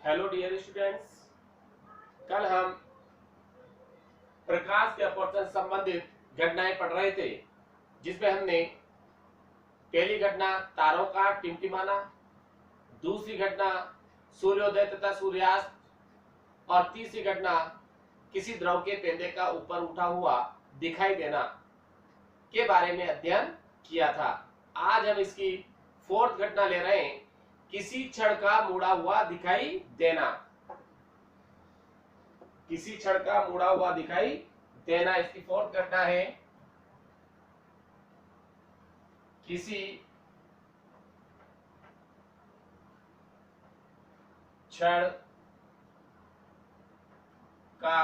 Hello dear students, कल हम प्रकाश के अपवर्तन संबंधित घटनाएं पढ़ रहे थे, जिसमें हमने पहली घटना तारों का टिमटिमाना, दूसरी घटना सूर्योदय तथा सूर्यास्त और तीसरी घटना किसी द्रव के पेंदे का ऊपर उठा हुआ दिखाई देना के बारे में अध्ययन किया था। आज हम इसकी फोर्थ घटना ले रहे हैं, किसी क्षण का मुड़ा हुआ दिखाई देना। किसी क्षण का मुड़ा हुआ दिखाई देना इसकी फोर्थ घटना है। किसी क्षण का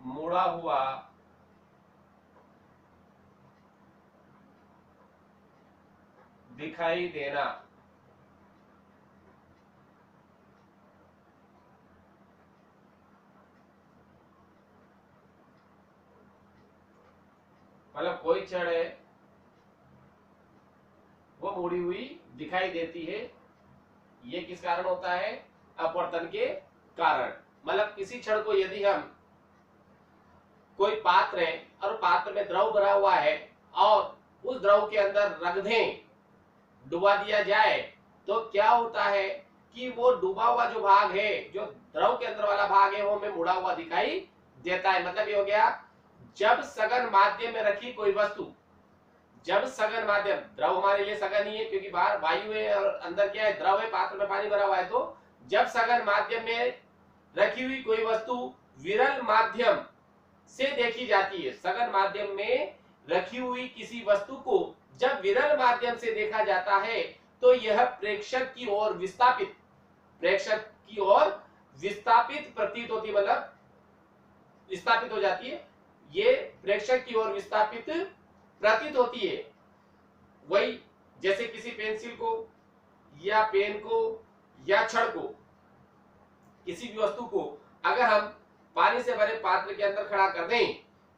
मुड़ा हुआ दिखाई देना। मतलब कोई क्षण है वो मुड़ी हुई दिखाई देती है। ये किस कारण होता है? अपवर्तन के कारण। मतलब किसी क्षण को यदि हम कोई पात्र है और पात्र में द्रव भरा हुआ है और उस द्रव के अंदर रख दें, डुबा दिया जाए, तो क्या होता है कि वो डूबा हुआ जो भाग है, जो द्रव के अंदर वाला भाग है, वो हमें मुड़ा हुआ दिखाई देता है। मतलब ये हो गया, जब सघन माध्यम में रखी कोई वस्तु, जब सघन माध्यम, द्रव हमारे लिए सघन ही है क्योंकि बाहर वायु है और अंदर क्या है, द्रव है, पात्र में पानी भरा हुआ है। तो जब सघन माध्यम में रखी हुई कोई वस्तु विरल माध्यम से देखी जाती है, सघन माध्यम में रखी हुई किसी वस्तु को जब विरल माध्यम से देखा जाता है, तो यह प्रेक्षक की ओर विस्थापित, प्रेक्षक की ओर विस्थापित प्रतीत होती, मतलब विस्थापित हो जाती है। ये प्रेक्षक की ओर विस्थापित प्रतीत होती है। वही जैसे किसी पेंसिल को या पेन को या छड़ को, किसी भी वस्तु को अगर हम पानी से भरे पात्र के अंदर खड़ा कर दें,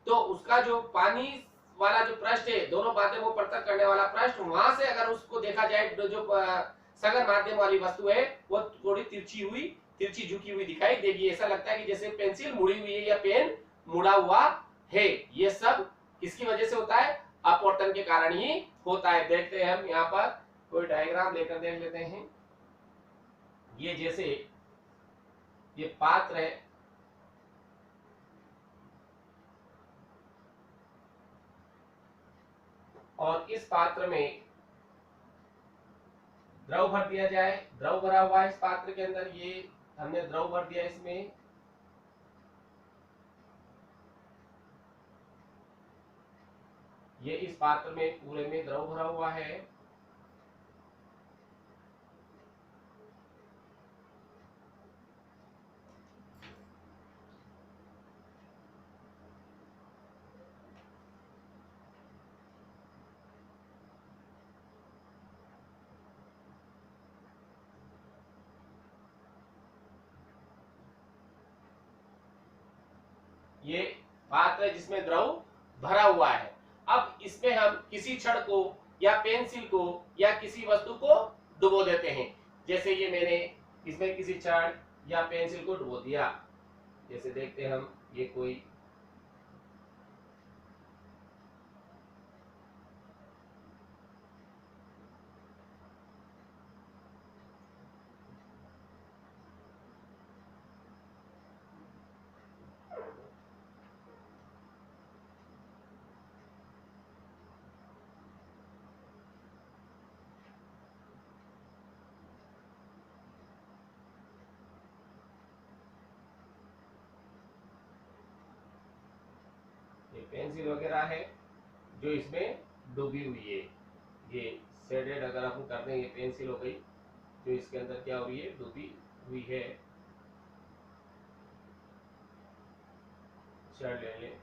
तो उसका जो पानी वाला जो पृष्ठ है, दोनों माध्यम को पृथक करने वाला पृष्ठ, वहां से अगर उसको देखा जाए, जो सघन माध्यम वाली वस्तु है वो थोड़ी तिरछी झुकी हुई दिखाई देगी। ऐसा लगता है कि जैसे पेंसिल मुड़ी हुई है या पेन मुड़ा हुआ है। ये सब किसकी वजह से होता है? अपवर्तन के कारण ही होता है। देखते हैं हम यहाँ पर कोई डायग्राम लेकर देख लेते हैं। ये जैसे ये पात्र है, और इस पात्र में द्रव भर दिया जाए, द्रव भरा हुआ है इस पात्र के अंदर, ये हमने द्रव भर दिया इसमें। ये इस पात्र में पूरे में द्रव भरा हुआ है। ये पात्र है जिसमें द्रव भरा हुआ है। अब इसमें हम किसी छड़ को या पेंसिल को या किसी वस्तु को डुबो देते हैं। जैसे ये मैंने इसमें किसी छड़ या पेंसिल को डुबो दिया। जैसे देखते हैं हम, ये कोई पेंसिल वगैरह है जो इसमें डूबी हुई है। ये शेडेड अगर हम कर दें, ये पेंसिल हो गई जो इसके अंदर क्या हो रही है, डूबी हुई है। छड़ ले लें,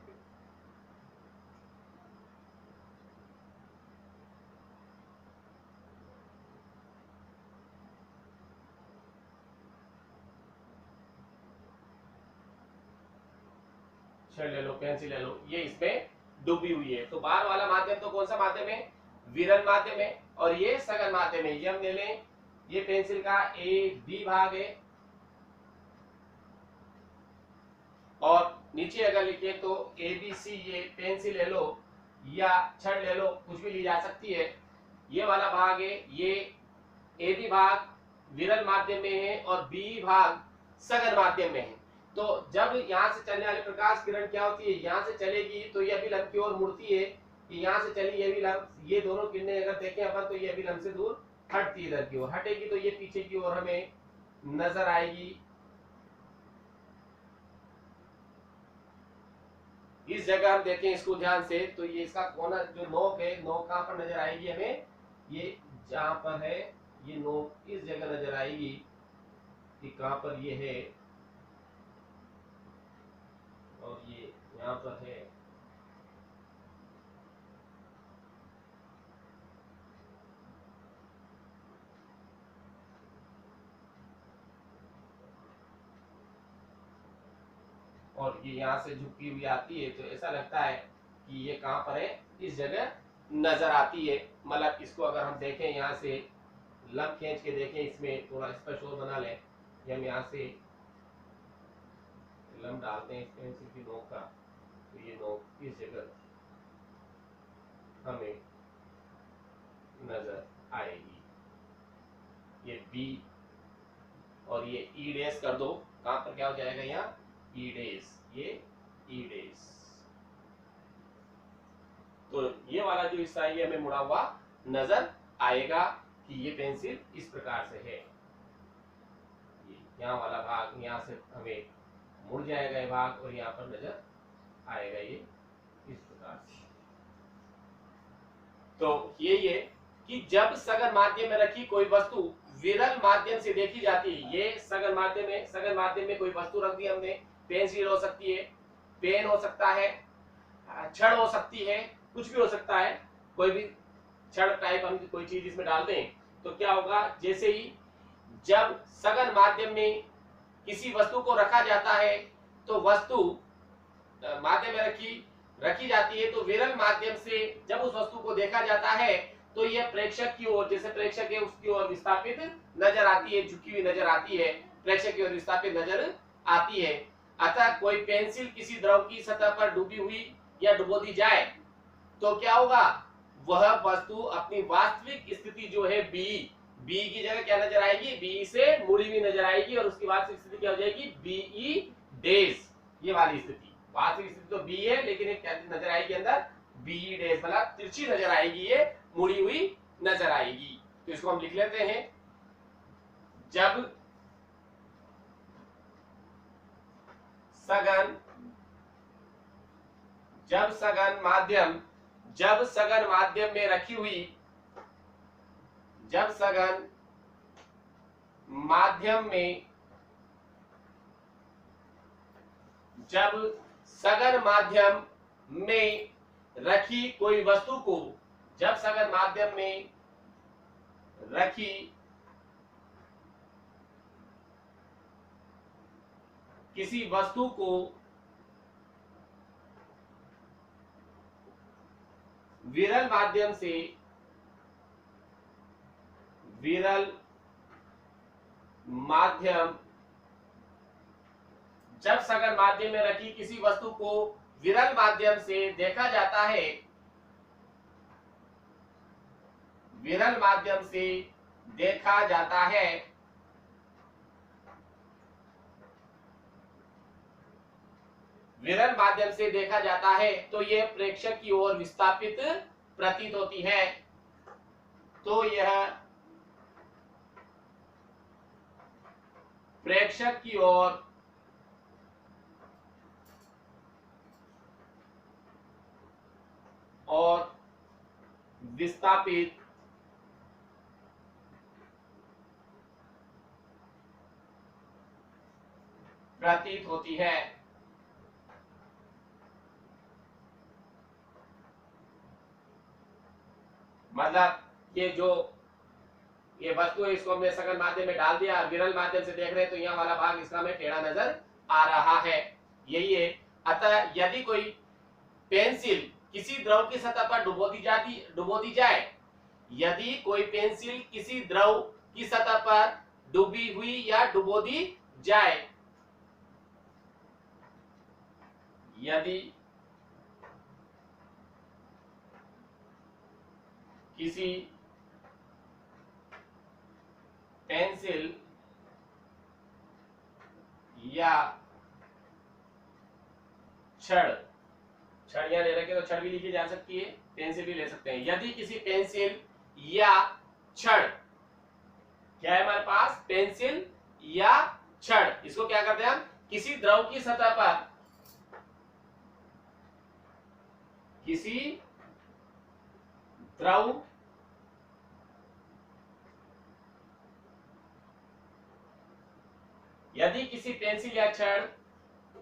छड़ ले लो, पेंसिल ले लो, ये इसमें डूबी हुई है। तो बाहर वाला माध्यम तो कौन सा माध्यम है? विरल माध्यम है। और ये सघन माध्यम है। ये हम ले लें, ये पेंसिल का ए बी भाग है, और नीचे अगर लिखे तो ए बी सी, ये पेंसिल ले लो या छड़ ले लो, कुछ भी ली जा सकती है। ये वाला भाग है, ये ए बी भाग विरल माध्यम में है और बी भाग सघन माध्यम में है। तो जब यहाँ से चलने वाली प्रकाश किरण क्या होती है, यहाँ से चलेगी तो ये अभिलंब की ओर मुड़ती है, यहाँ से चली ये अभिलंब, ये दोनों किरणें अगर देखें अपन तो ये अभिलंब से दूर हटती है, इधर की ओर हटेगी तो ये पीछे की ओर हमें नजर आएगी। इस जगह हम देखें इसको ध्यान से तो ये इसका कोना जो नोक है, नोक कहाँ पर नजर आएगी हमें, ये जहां पर है ये नोक इस जगह नजर आएगी कि कहां पर ये है, और ये यहाँ पर है। और ये यहाँ से झुकी हुई आती है तो ऐसा लगता है कि ये कहां पर है, इस जगह नजर आती है। मतलब इसको अगर हम देखें यहाँ से लंब खींच के देखें, इसमें थोड़ा स्पष्ट और बना लें, हम यहाँ से लंब डालते हैं इस पेंसिल की नोक का, तो ये नोक इस जगह हमें नजर आएगी। ये बी और ये ई डैश कर दो, कहां पर क्या हो जाएगा यहाँ ई डैश, ये ई डैश। तो ये वाला जो हिस्सा है ये हमें मुड़ा हुआ नजर आएगा कि ये पेंसिल इस प्रकार से है। यहाँ वाला भाग यहाँ से हमें मुड़ जाएगा ये भाग, और यहाँ पर नजर आएगा ये इस प्रकार से। तो ये कि जब सघन माध्यम में रखी कोई वस्तु विरल माध्यम से देखी जाती है, ये सघन माध्यम में कोई वस्तु रख दी हमने, पेंसिल हो सकती है, पेन हो सकता है, छड़ हो सकती है, कुछ भी हो सकता है, कोई भी छड़ टाइप हम कोई चीज इसमें डाल दें तो क्या होगा, जैसे ही जब सघन माध्यम में किसी वस्तु को रखा जाता है तो वस्तु माध्यम में रखी जाती है, तो विरल माध्यम से जब उस वस्तु को देखा जाता है तो यह प्रेक्षक की ओर, जैसे प्रेक्षक है उसकी ओर विस्थापित नजर आती है, झुकी हुई नजर आती है, प्रेक्षक की ओर विस्थापित नजर आती है। अतः कोई पेंसिल किसी द्रव की सतह पर डूबी हुई या डुबो दी जाए तो क्या होगा, वह वस्तु अपनी वास्तविक स्थिति जो है बी की जगह क्या नजर आएगी, बी से मुड़ी हुई नजर आएगी, और उसकी वास्तविक स्थिति क्या हो जाएगी, बीई डैश। ये वाली स्थिति वास्तविक स्थिति तो बी है, लेकिन एक क्या नजर आएगी अंदर, बीई डैश, मतलब तिरछी नजर आएगी, ये मुड़ी हुई नजर आएगी। तो इसको हम लिख लेते हैं, जब सघन माध्यम में रखी हुई, जब सघन माध्यम में रखी कोई वस्तु को, जब सघन माध्यम में रखी किसी वस्तु को विरल माध्यम जब सघन माध्यम में रखी किसी वस्तु को विरल माध्यम से देखा जाता है, विरल माध्यम से देखा जाता है, विरल माध्यम से देखा जाता है तो यह प्रेक्षक की ओर विस्थापित प्रतीत होती है। तो यह प्रेक्षक की ओर और विस्थापित प्रतीत होती है। मतलब ये वस्तु है, इसको हमने सघन माध्यम में डाल दिया, विरल माध्यम से देख रहे हैं तो यहाँ वाला भाग इसका हमें टेढ़ा नजर आ रहा है, यही है। अतः यदि कोई पेंसिल किसी द्रव की सतह पर डुबो दी जाए, यदि कोई पेंसिल किसी द्रव की सतह पर डूबी हुई या डुबो दी जाए। यदि किसी पेंसिल या छड़, छड़ यहाँ ले रखे तो छड़ भी लिखी जा सकती है, पेंसिल भी ले सकते हैं। यदि किसी पेंसिल या छड़, क्या है हमारे पास, पेंसिल या छड़, इसको क्या करते हैं हम, किसी द्रव की सतह पर, किसी द्रव यदि किसी पेंसिल या छड़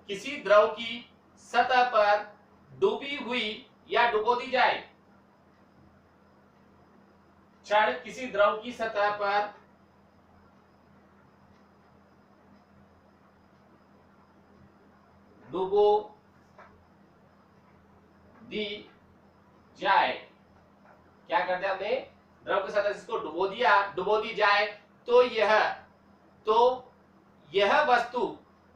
किसी द्रव की सतह पर डूबी हुई या डुबो दी जाए, छड़ किसी द्रव की सतह पर डुबो दी जाए, क्या करते हैं हमने, द्रव की सतह जिसको डुबो दिया, डुबो दी जाए, तो यह वस्तु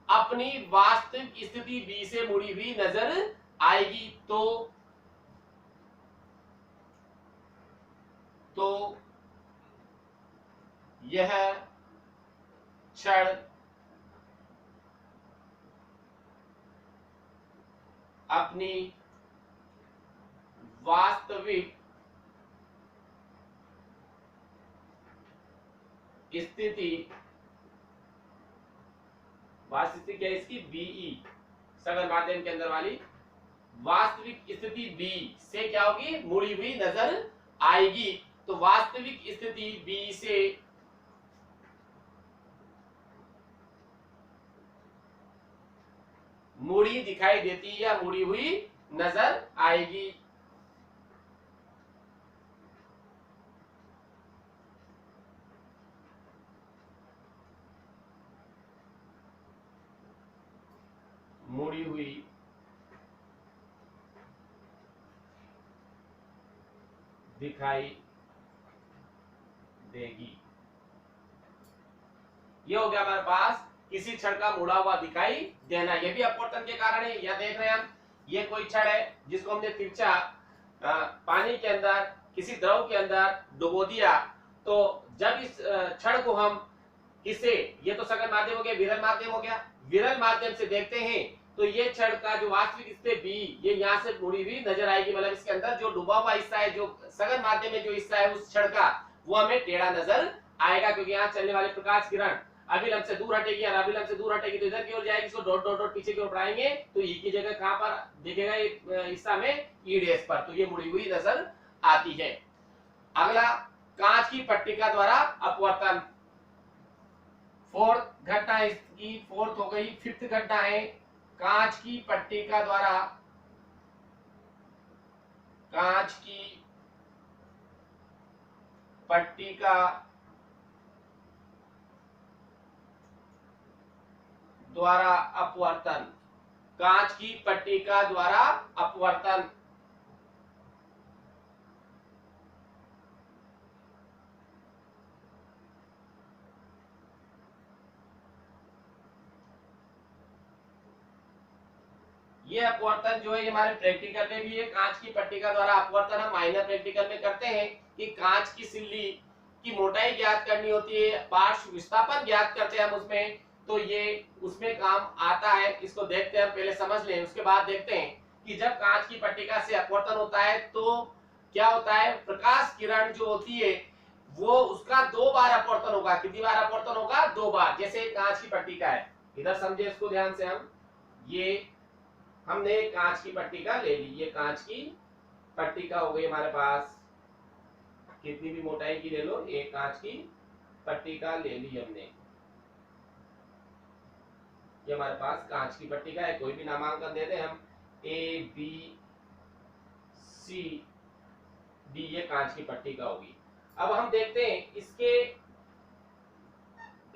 अपनी वास्तविक स्थिति बी से मुड़ी हुई नजर आएगी। तो यह छड़ अपनी वास्तविक स्थिति, वास्तविक क्या है इसकी, बीई, सघन माध्यम के अंदर वाली वास्तविक स्थिति बी से क्या होगी, मुड़ी हुई नजर आएगी। तो वास्तविक स्थिति बी से मुड़ी दिखाई देती है या मुड़ी हुई नजर आएगी। मुड़ी हुई दिखाई देगी। ये हो गया हमारे पास किसी छड़ का मुड़ा हुआ दिखाई देना, ये भी अपवर्तन के कारण है। यह देख रहे हैं हम, ये कोई छड़ है जिसको हमने तिरछा पानी के अंदर किसी द्रव के अंदर डुबो दिया, तो जब इस छड़ को हम किसे, ये तो सघन माध्यम हो गया, विरल माध्यम हो गया, विरल माध्यम से देखते हैं तो ये छड़ का जो वास्तविक स्थिति बी, ये यहाँ से मुड़ी हुई नजर आएगी, मतलब इसके अंदर जो डूबा हुआ हिस्सा है, जो सघन माध्यम में जो हिस्सा है उस छड़ का, वो हमें टेढ़ा नजर आएगा, क्योंकि यहाँ चलने वाले प्रकाश किरण अभिलंब से दूर हटेगी और अभिलंब से दूर हटेगी तो इधर की ओर जाएगी, इसको डॉट डॉट डॉट पीछे की ओर बढ़ाएंगे तो ई की जगह कहां पर दिखेगा, ये हिस्सा में ई डैश पर, तो ये मुड़ी हुई नजर आती है। अगला, कांच की पट्टिका द्वारा अपवर्तन, फोर्थ घटना इसकी, फोर्थ हो गई, फिफ्थ घटना है कांच की पट्टिका द्वारा, कांच की पट्टिका द्वारा अपवर्तन, कांच की पट्टिका द्वारा अपवर्तन। ये अपवर्तन जो है हमारे प्रैक्टिकल में भी है, कांच की पट्टिका द्वारा अपवर्तन हम माइनर प्रैक्टिकल में करते हैं कि कांच की सिल्ली की मोटाई ज्ञात करनी होती है, पार्श्व विस्थापन ज्ञात करते हैं हम उसमें, तो ये उसमें काम आता है। इसको देखते हैं, पहले समझ लें, उसके बाद देखते हैं कि जब कांच की पट्टिका से अपवर्तन होता है तो क्या होता है, प्रकाश किरण जो होती है वो उसका 2 बार अपवर्तन होगा। कितनी बार अपवर्तन होगा, 2 बार। जैसे कांच की पट्टिका है, इधर समझे इसको ध्यान से, हम ये हमने कांच की पट्टिका ले ली, ये कांच की पट्टिका हो गई हमारे पास, कितनी भी मोटाई की ले लो, एक कांच की पट्टिका ले ली हमने, ये हमारे पास कांच की पट्टिका है। कोई भी नामांकन दे दें हम, ए बी सी डी, ये कांच की पट्टिका होगी। अब हम देखते हैं इसके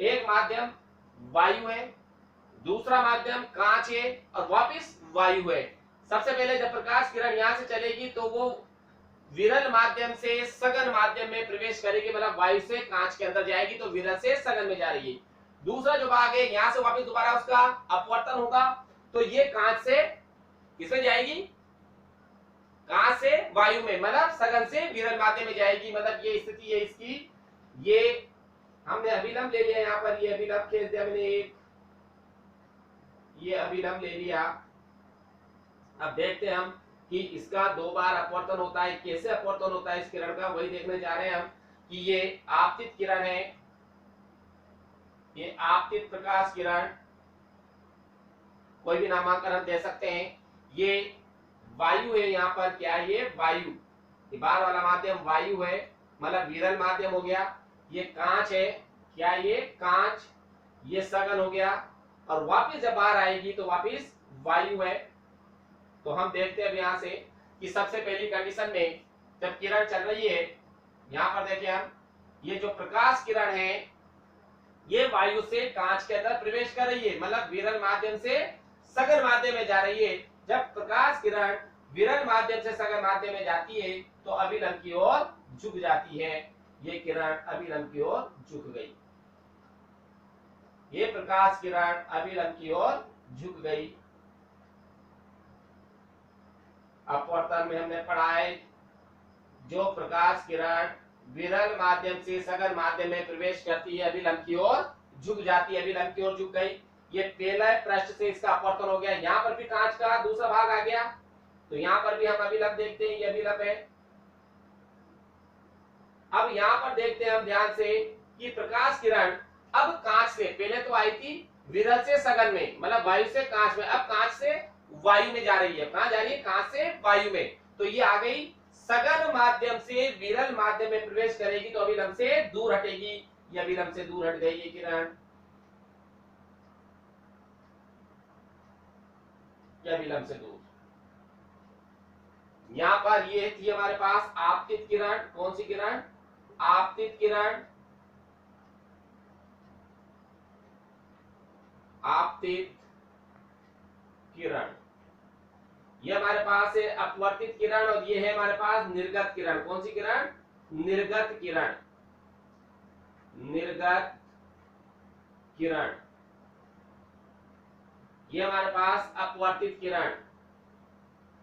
एक माध्यम वायु है, दूसरा माध्यम कांच है और वापस वायु है। सबसे पहले जब प्रकाश किरण यहां से चलेगी तो वो विरल माध्यम से सघन माध्यम में प्रवेश करेगी, मतलब वायु से कांच के अंदर जाएगी, तो विरल से सघन में जा रही है। दूसरा जो भाग है, यहां से वापस दोबारा उसका अपवर्तन होगा, तो ये कांच से किसमें जाएगी, कांच से वायु में, मतलब सघन से विरल माध्यम में जाएगी। मतलब ये स्थिति है इसकी। ये हमने अभिलंब ले लिया, यहाँ पर ये अभिलंब खींच दिया मैंने, ये अभिलंब ले लिया। अब देखते हैं हम कि इसका 2 बार अपवर्तन होता है, कैसे अपवर्तन होता है इस किरण का, वही देखने जा रहे हैं हम कि ये आपतित किरण है, ये आपतित प्रकाश किरण, कोई भी नामांकन हम दे सकते हैं। ये वायु है, यहाँ पर क्या है, ये वायु, ये बाहर वाला माध्यम वायु है, मतलब विरल माध्यम हो गया। ये कांच है, क्या ये कांच, ये सघन हो गया, और वापिस जब बाहर आएगी तो वापिस वायु है। तो हम देखते हैं अब यहाँ से कि सबसे पहली कंडीशन में जब किरण चल रही है, यहाँ पर देखिए हम, ये जो प्रकाश किरण है ये वायु से कांच के अंदर प्रवेश कर रही है, मतलब विरल माध्यम से सघन माध्यम में जा रही है। जब प्रकाश किरण विरल माध्यम से सघन माध्यम में जाती है तो अभिलंब की ओर झुक जाती है। ये किरण अभिलंब की ओर झुक गई, ये प्रकाश किरण अभिलंब की ओर झुक गई। अपवर्तन में हमने पढ़ा है, जो प्रकाश किरण विरल माध्यम से सघन माध्यम में प्रवेश करती है अभिलंब की ओर झुक जाती है, अभिलंब की ओर झुक गई। ये पहला पृष्ठ से इसका अपवर्तन हो गया, यहाँ पर भी कांच का दूसरा भाग आ गया, तो यहाँ पर भी हम अभिलंब देखते हैं, ये अभिलंब है। अब यहाँ पर देखते हैं हम ध्यान से कि प्रकाश किरण अब कांच से, पहले तो आई थी विरल से सघन में, मतलब वायु से कांच में, अब कांच से वायु में जा रही है। कहां जा रही है, कांच से वायु में, तो ये आ गई सघन माध्यम से विरल माध्यम में प्रवेश करेगी तो अभिलंब से दूर हटेगी, ये अभिलंब से दूर हट गई ये किरण, ये अभिलंब से दूर। यहां पर ये थी हमारे पास आपतित किरण, कौन सी किरण, आपतित किरण, आपतित किरण। ये हमारे पास है अपवर्तित किरण, और ये है हमारे पास निर्गत किरण, कौन सी किरण, निर्गत किरण, निर्गत किरण। ये हमारे पास अपवर्तित किरण,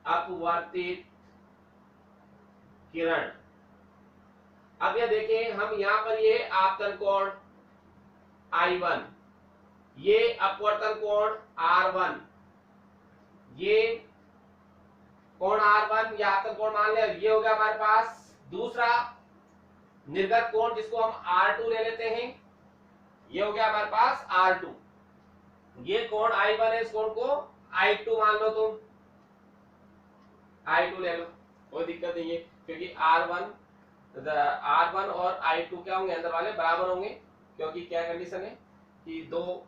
अपवर्तित किरण। अब ये देखें हम, यहां पर ये आपतन कोण I1, ये अपवर्तन कोण R1, ये कोण R1 या आपतन कोण मान ले, ये हो गया हमारे पास दूसरा निर्गत कोण, जिसको हम R2 ले लेते हैं, ये हो गया हमारे पास R2। ये कोण I1 है, इस कोण को I2 मान लो तुम, I2 ले लो, कोई दिक्कत नहीं है, क्योंकि R1 और I2 क्या होंगे, अंदर वाले बराबर होंगे, क्योंकि क्या कंडीशन है कि दो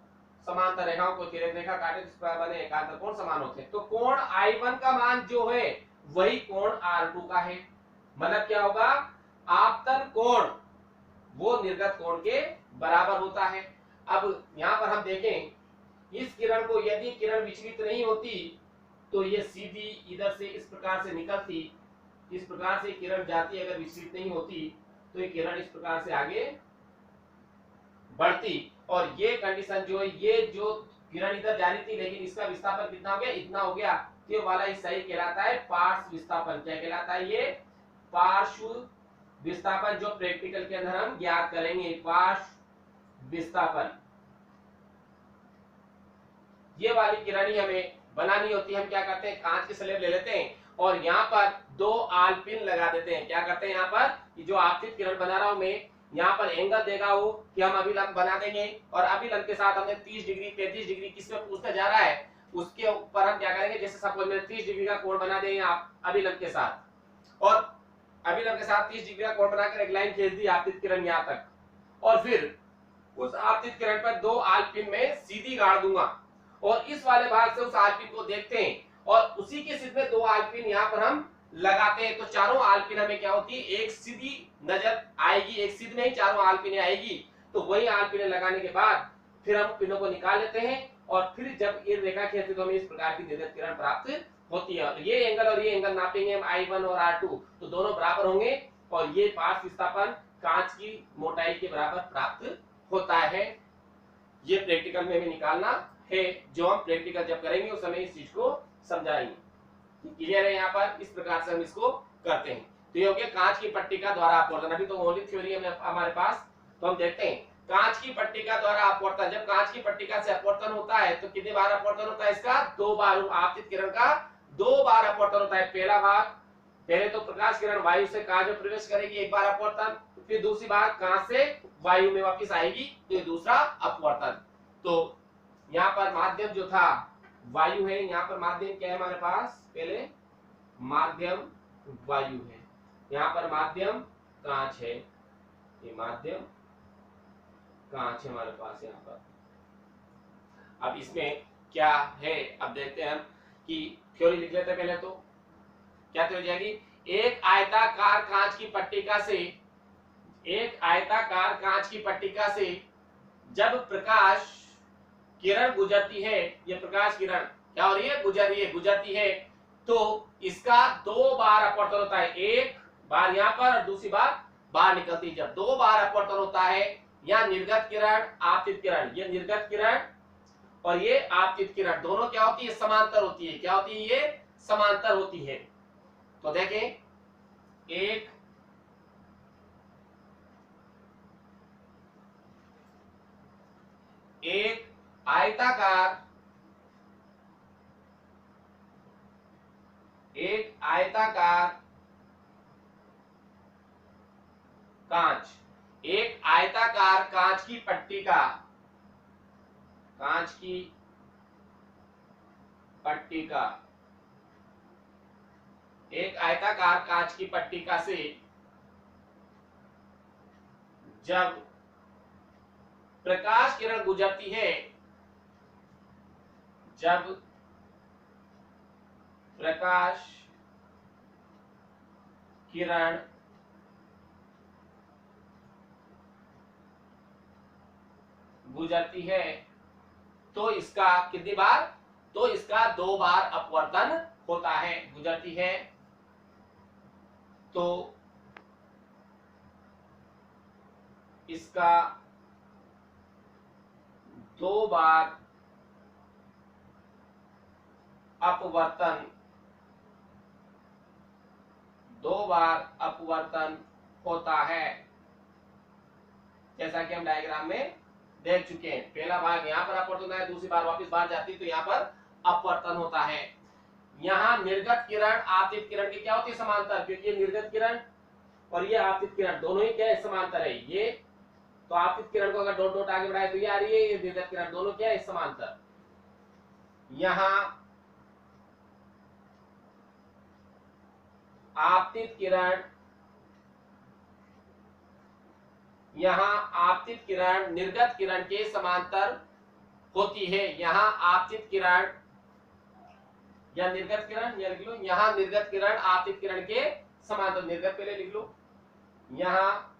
समांतर रेखाओं को तिरक रेखा काटे जिस पर बने एकांतर कोण समान होते हैं। तो कोण I1 का मान जो है वही कोण R2 का है, मतलब क्या होगा, आपतन कोण वो निर्गत कोण के बराबर होता है। अब यहाँ पर हम देखें, इस किरण को यदि किरण विचलित नहीं होती तो ये सीधी इधर से इस प्रकार से निकलती, इस प्रकार से किरण जाती, अगर विचलित नहीं होती तो ये किरण इस प्रकार से आगे बढ़ती, और ये कंडीशन जो है, ये जो किरण इधर जा रही थी लेकिन इसका विस्थापन कितना हो गया, इतना हो गया, ये वाला ही सही कहलाता है पार्श्व विस्थापन। क्या कहलाता है, ये पार्श्व विस्थापन, जो प्रैक्टिकल के अंदर हम ज्ञात करेंगे, पार्श्व विस्थापन। ये वाली किरण ही हमें बनानी होती है, हम क्या करते हैं, कांच की स्लेब ले लेते हैं और यहाँ पर 2 आलपिन लगा देते हैं। क्या करते हैं, यहाँ पर जो आपतित किरण बना रहा हूं मैं, यहाँ पर एंगल देगा वो कि हम अभिलंब बना देंगे, और अभिलंब के साथ हमने 30 डिग्री 33 डिग्री किसमें पूछने जा रहा है, उसके ऊपर हम क्या करेंगे, जैसे सपोज मैंने 30 डिग्री का कोण बना देंगे आप अभिलंब के साथ, और अभिलंब के साथ 30 डिग्री का कोण बनाकर एक लाइन खींच दी आपतित किरण यहाँ तक, और फिर उस आपतित किरण पर 2 आलपिन में सीधी गाड़ दूंगा, और इस वाले भाग से उस आलपिन को देखते हैं और उसी के सिर में 2 आलपिन यहाँ पर हम लगाते हैं, तो चारों आलपिन हमें क्या होती है, एक सीधी नजर आएगी, एक सीध में ही चारों आलपिनें आएगी। तो वही आलपिनें लगाने के बाद फिर हम पिनों को निकाल लेते हैं, और फिर जब ये रेखा खींचते तो हमें इस प्रकार की निर्गत किरण प्राप्त होती है। ये एंगल और ये एंगल नापेंगे हम I1 और R2 तो दोनों बराबर होंगे और ये पार्श्व विस्थापन कांच की मोटाई के बराबर प्राप्त होता है। ये प्रैक्टिकल में हमें निकालना है, जो हम प्रैक्टिकल जब करेंगे उस समय इस चीज को समझाएंगे। क्लियर है? यहाँ पर इस प्रकार से हम इसको करते हैं। तो ये हो गया कांच की पट्टिका द्वारा अपवर्तन। अभी तो ओनली थ्योरी है हमारे पास, तो हम देखते हैं कांच की पट्टिका द्वारा अपवर्तन। जब कांच की पट्टिका से अपवर्तन होता है तो कितनी बार अपवर्तन होता है इसका? 2 बार। आपतित किरण का 2 बार अपवर्तन होता है। पहला भाग, पहले तो प्रकाश किरण वायु से कांच में प्रवेश करेगी, एक बार अपवर्तन, फिर दूसरी बार कांच से वायु में वापस आएगी, तो ये दूसरा अपवर्तन। तो यहाँ पर माध्यम जो था वायु है, यहाँ पर माध्यम क्या है हमारे पास? पहले माध्यम वायु है, यहाँ पर माध्यम कांच है, ये माध्यम कांच है हमारे पास यहाँ पर। अब इसमें क्या है, अब देखते हैं हम कि थ्योरी लिख लेते हैं पहले। तो क्या थ्योरी जाएगी? एक आयताकार कांच की पट्टिका से, एक आयताकार कांच की पट्टिका से जब प्रकाश किरण गुजरती है, ये प्रकाश किरण क्या हो रही है? गुजर रही है, गुजरती है, तो इसका 2 बार अपवर्तन होता है। एक बार यहाँ पर और दूसरी बार बाहर निकलती है। जब 2 बार अपवर्तन होता है, या निर्गत किरण, आपतित किरण, ये निर्गत किरण और ये आपतित किरण दोनों क्या होती है? समांतर होती है। क्या होती है? ये समांतर होती है। तो देखें, एक आयताकार, एक आयताकार कांच, एक आयताकार कांच की पट्टिका, कांच की पट्टिका, एक आयताकार कांच की पट्टिका से जब प्रकाश किरण गुजरती है, जब प्रकाश किरण गुजरती है, तो इसका कितनी बार? तो इसका 2 बार अपवर्तन होता है। गुजरती है तो इसका 2 बार अपवर्तन, 2 बार अपवर्तन होता है, जैसा कि हम डायग्राम में देख चुके हैं। पहला भाग यहाँ पर अपवर्तन होता है, दूसरी बार वापस बाहर जाती है, तो यहाँ पर अपवर्तन होता है। यहाँ निर्गत किरण आपतित किरण की क्या होती है? समांतर, क्योंकि ये निर्गत किरण और ये आपतित किरण दोनों ही क्या है? समांतर है। ये तो आपतित किरण को अगर डॉट डॉट आगे बढ़ाए तो ये आ रही है, ये निर्गत किरण, दोनों क्या है? समांतर। यहाँ आपतित किरण, यहाँ आपतित किरण निर्गत किरण के समांतर होती है। यहाँ आपतित किरण या निर्गत किरण, या लिख लो यहाँ निर्गत किरण आपतित किरण के समांतर, निर्गत पहले लिख लो, यहाँ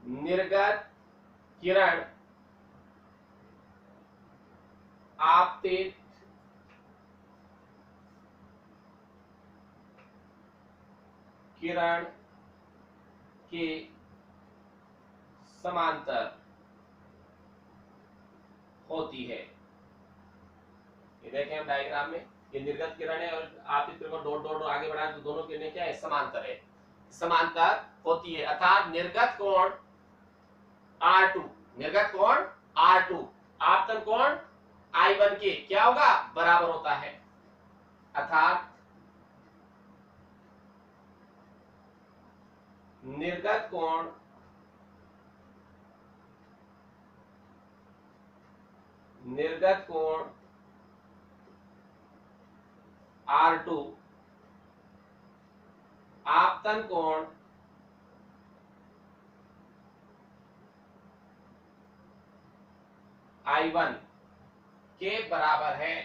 निर्गत किरण आपतित किरण के समांतर होती है। ये देखें हम डायग्राम में, ये निर्गत किरण है और आपतित किरण को डॉट डॉट आगे बढ़ाएं तो दोनों किरणें क्या है? समांतर है, समांतर होती है। अर्थात निर्गत कोण R2, निर्गत कोण R2, आपतन कोण I1 के क्या होगा? बराबर होता है। अर्थात निर्गत कोण R2, आपतन कोण I1 के बराबर है।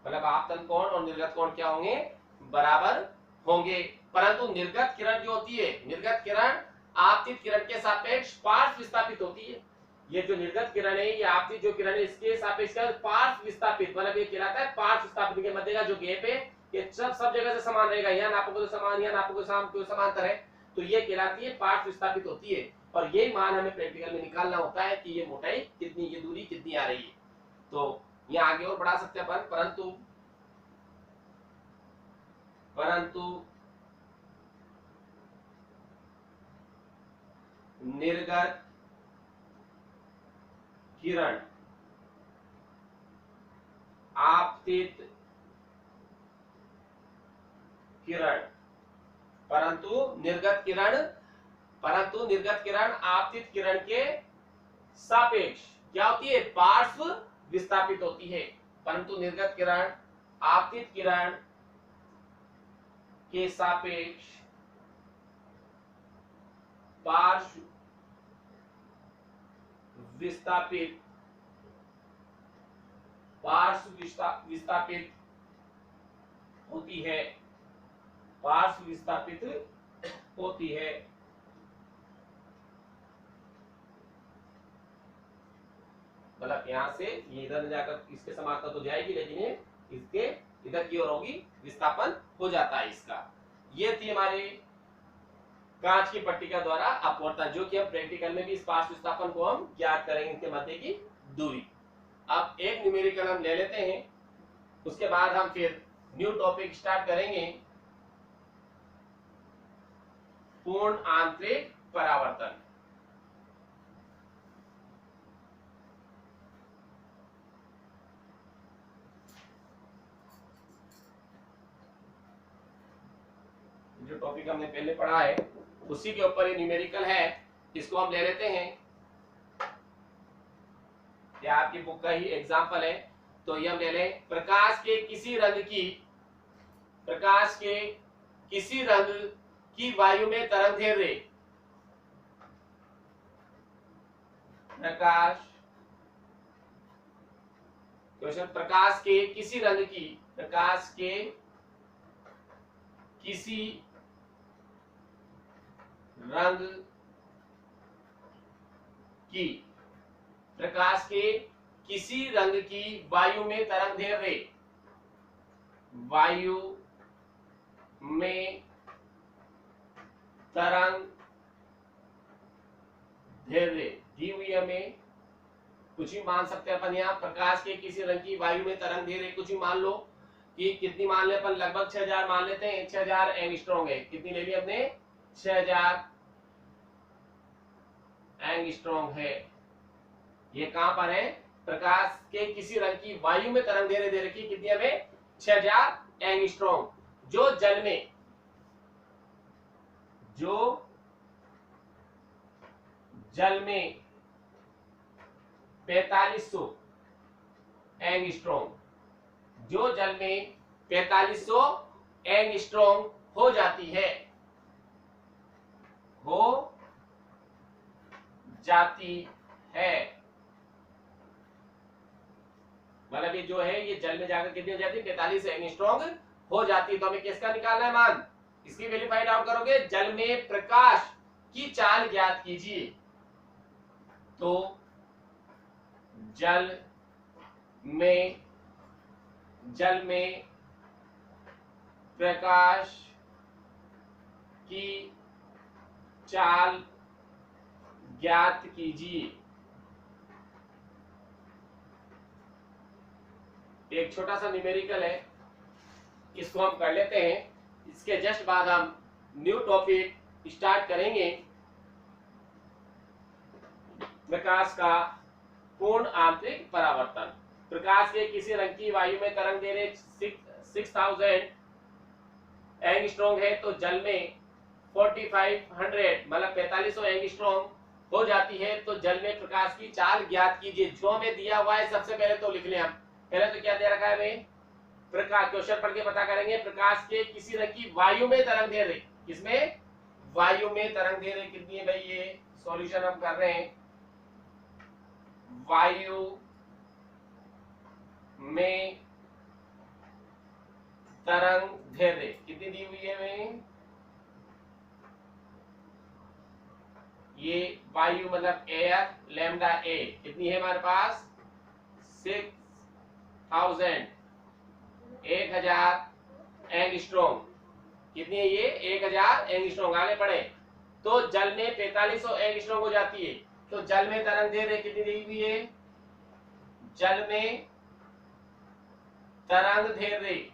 मतलब आपतन कोण और निर्गत कोण क्या होंगे? बराबर होंगे। परंतु निर्गत किरण जो होती है, निर्गत किरण आपतित किरण के सापेक्ष पार्श्व विस्थापित होती है। ये जो निर्गत किरण है, ये आपतित जो किरण है, इसके सापेक्ष पार्श्व विस्थापित, मतलब ये कहलाता है पार्श्व विस्थापित के मध्य का जो गैप है ये सब जगह से समान रहेगा। यहाँ नापोगे तो समान, यहाँ नापोगे तो समांतर है, तो ये कहलाती है पार्श्व विस्थापित होती है। और यही मान हमें प्रैक्टिकल में निकालना होता है कि ये मोटाई कितनी, ये दूरी कितनी आ रही है। तो यहाँ आगे और बढ़ा सकते हैं अपन, परंतु निर्गत किरण आपतित किरण, परंतु निर्गत किरण आपतित किरण के सापेक्ष क्या होती है, पार्श्व विस्थापित होती है। परंतु निर्गत किरण आपतित किरण के सापेक्ष पार्श्व विस्थापित होती है, पार्श्व विस्थापित होती है। मतलब यहां से ये इधर जाकर इसके समाप्त तो जाएगी, लेकिन ये इसके इधर की ओर होगी, विस्थापन हो जाता है इसका। ये थी हमारे कांच की पट्टिका द्वारा अपवर्तन, जो कि हम प्रैक्टिकल में भी इस पार्श्व विस्थापन को हम ज्ञात करेंगे, इनके मध्य की दूरी। अब एक न्यूमेरिकल हम ले लेते हैं, उसके बाद हम फिर न्यू टॉपिक स्टार्ट करेंगे, पूर्ण आंतरिक परावर्तन। जो टॉपिक हमने पहले पढ़ा है उसी के ऊपर ये न्यूमेरिकल है, इसको हम ले लेते हैं। ये आपकी बुक का ही एग्जांपल है, तो ये हम ले लें, प्रकाश के किसी रंग की वायु में तरंग दैर्ध्य, प्रकाश के किसी रंग की वायु में तरंग दैर्ध्य दी हुई हमें, कुछ भी मान सकते हैं अपन। यहाँ प्रकाश के किसी रंग की वायु में तरंग दैर्ध्य कुछ भी मान लो कि कितनी मान ले अपन, लगभग 6000 मान लेते हैं। 6000 एंगस्ट्रॉम है, कितनी ले ली हमने, 6000 एंगस्ट्रॉम है। ये कहां पर है, प्रकाश के किसी रंग की वायु में तरंग दैर्ध्य दे रखी, कितनी हमें, 6000 एंगस्ट्रॉम, जो जल में 4500 एंगस्ट्रॉम, जो जल में 4500 एंगस्ट्रॉम हो जाती है, मतलब ये जो है ये जल में जाकर कितनी हो जाती है, 45 एंगस्ट्रॉम हो जाती है। तो हमें किसका निकालना है मान, इसकी वैल्यू फाइंड आउट करोगे, जल में प्रकाश की चाल ज्ञात कीजिए। तो जल में प्रकाश की चाल ज्ञात कीजिए। एक छोटा सा न्यूमेरिकल है, इसको हम कर लेते हैं। इसके जस्ट बाद हम न्यू टॉपिक स्टार्ट करेंगे, प्रकाश का पूर्ण आंतरिक परावर्तन। प्रकाश के किसी रंग की वायु में तरंग दैर्ध्य 6000 एंगस्ट्रॉम है, तो जल में 4500 मतलब 4500 एंगस्ट्रॉम हो जाती है। तो जल में प्रकाश की चाल ज्ञात कीजिए। जो हमें दिया हुआ है सबसे पहले तो लिख लें हम। पहले तो क्या दे रखा है हमें, प्रकाश, क्वेश्चन पढ़ के पता करेंगे, प्रकाश के किसी रंग की वायु में तरंग दैर्ध्य, किसमें, वायु में तरंग दैर्ध्य कितनी है भाई, ये सॉल्यूशन हम कर रहे हैं। वायु में तरंग दैर्ध्य कितनी दी हुई है हमें, ये वायु मतलब एयर, लैम्डा ए कितनी है हमारे पास 6000 1000 एंगस्ट्रॉम। कितनी है ये 1000 एंगस्ट्रॉम। आगे बढ़े तो जल में 4500 एंगस्ट्रॉम हो जाती है। तो जल में तरंग दैर्घ्य कितनी दी हुई है, जल में तरंग दैर्घ्य,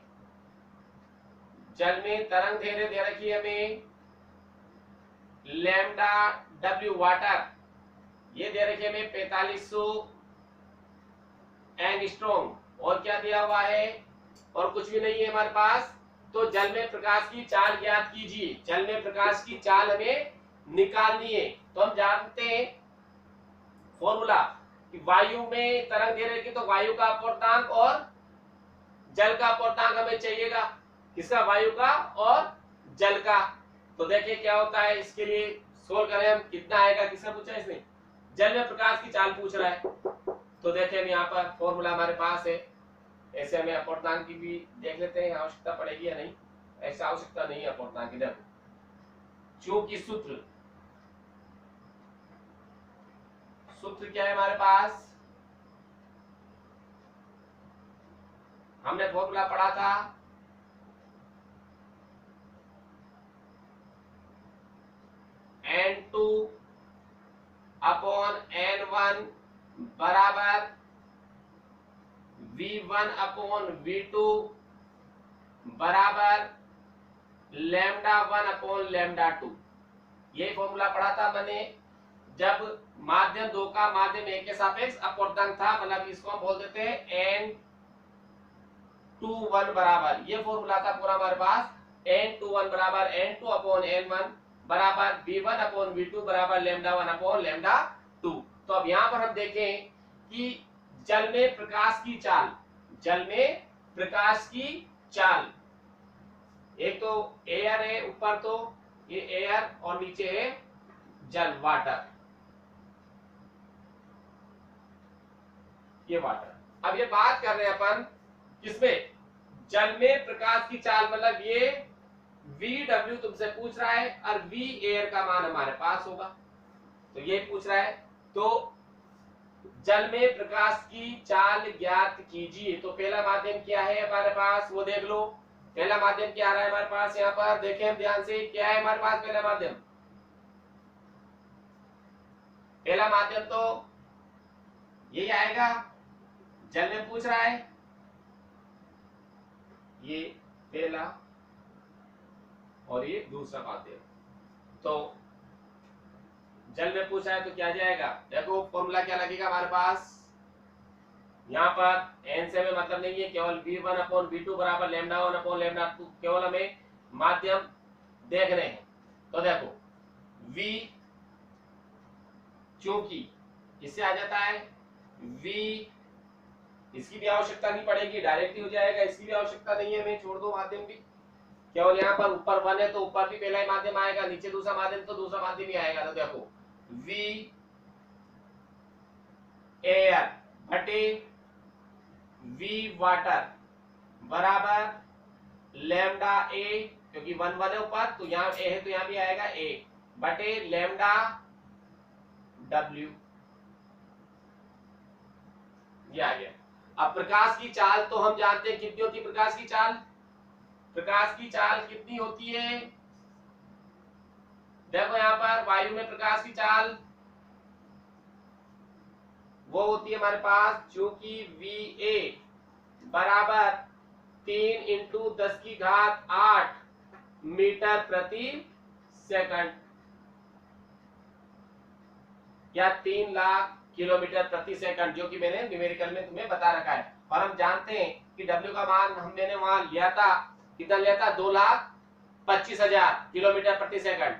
जल में तरंग दैर्घ्य दे रखी है हमें लैम्डा डब्ल्यू वाटर, ये दे रखी है हमें 4500 एंगस्ट्रॉम। और क्या दिया हुआ है, और कुछ भी नहीं है हमारे पास। तो जल में प्रकाश की चाल ज्ञात कीजिए, जल में प्रकाश की चाल हमें निकालनी है। तो हम जानते हैं फॉर्मूला कि वायु में तरंग दे रही, तो वायु का अपूर्णांक और जल का अपूर्णांक हमें चाहिएगा, किसका, वायु का और जल का। तो देखिए क्या होता है, इसके लिए सोल्व करें हम, कितना आएगा, किसने पूछा इसने, जल में प्रकाश की चाल पूछ रहा है। तो देखिए हम यहाँ पर फॉर्मूला हमारे पास है, ऐसे हमें अपूर्णांक की भी देख लेते हैं, आवश्यकता पड़ेगी या नहीं। ऐसा आवश्यकता नहीं है अपूर्णांक की, देखो चूंकि सूत्र क्या है हमारे पास, हमने फॉर्मूला पढ़ा था N2 अपॉन N1 बराबर V1 अपॉन V2 बराबर लैम्डा 1 अपॉन लैम्डा 2। ये फॉर्मूला पढ़ा था मैंने जब माध्यम 2 का माध्यम 1 के सापेक्ष अपूर्णांक था, मतलब इसको हम बोल देते हैं N21 बराबर, ये फॉर्मूला था पूरा हमारे पास, N21 बराबर N2 अपॉन N1 बराबर V1 अपॉन V2 बराबर लैम्डा 1 अपॉन लैम्डा 2। तो अब यहाँ पर हम देखें कि जल में प्रकाश की चाल, जल में प्रकाश की चाल, एक तो एयर है ऊपर, तो ये एयर और नीचे है जल, वाटर, ये वाटर। अब ये बात कर रहे हैं अपन किसमें, जल में प्रकाश की चाल, मतलब ये VW तुमसे पूछ रहा है और V एयर का मान हमारे पास होगा, तो ये पूछ रहा है। तो जल में प्रकाश की चाल ज्ञात कीजिए। तो पहला माध्यम क्या है हमारे पास, वो देख लो। पहला माध्यम क्या आ रहा है हमारे पास, यहाँ पर देखें हम ध्यान से, क्या है हमारे पास पहला माध्यम, पहला माध्यम तो यही आएगा, जल में पूछ रहा है, ये पहला और ये दूसरा माध्यम। तो जल में पूछा है तो क्या जाएगा, देखो फॉर्मूला क्या लगेगा हमारे पास, यहाँ पर एन से में मतलब नहीं है, केवल V1 अपॉन V2 बराबर लैम्डा 1 अपॉन लैम्डा 2, केवल हमें माध्यम देखने हैं। तो देखो V चूंकि इससे आ जाता है V, इसकी भी आवश्यकता नहीं पड़ेगी, डायरेक्ट ही हो जाएगा, इसकी भी आवश्यकता नहीं है, मैं छोड़ दो माध्यम भी, केवल यहाँ पर ऊपर 1 है तो ऊपर भी पहला ही माध्यम आएगा, नीचे दूसरा माध्यम तो दूसरा माध्यम ही आएगा। तो देखो V एयर बटे V वाटर बराबर लैम्डा ए, क्योंकि 1 1 है ऊपर तो यहाँ ए है तो यहाँ भी आएगा ए, बटे लैम्डा W, ये आ गया। अब प्रकाश की चाल तो हम जानते हैं कितनी होती है, प्रकाश की चाल, प्रकाश की चाल कितनी होती है, देखो यहाँ पर वायु में प्रकाश की चाल वो होती है हमारे पास, चूंकि VA बराबर 3 इंटू 10 की घात 8 मीटर प्रति सेकंड, या 3 लाख किलोमीटर प्रति सेकंड, जो कि मैंने न्यूमेरिकल में तुम्हें बता रखा है। और हम जानते हैं कि W का मान हमने वहां लिया था, कितना लिया था, 2,25,000 किलोमीटर प्रति सेकंड।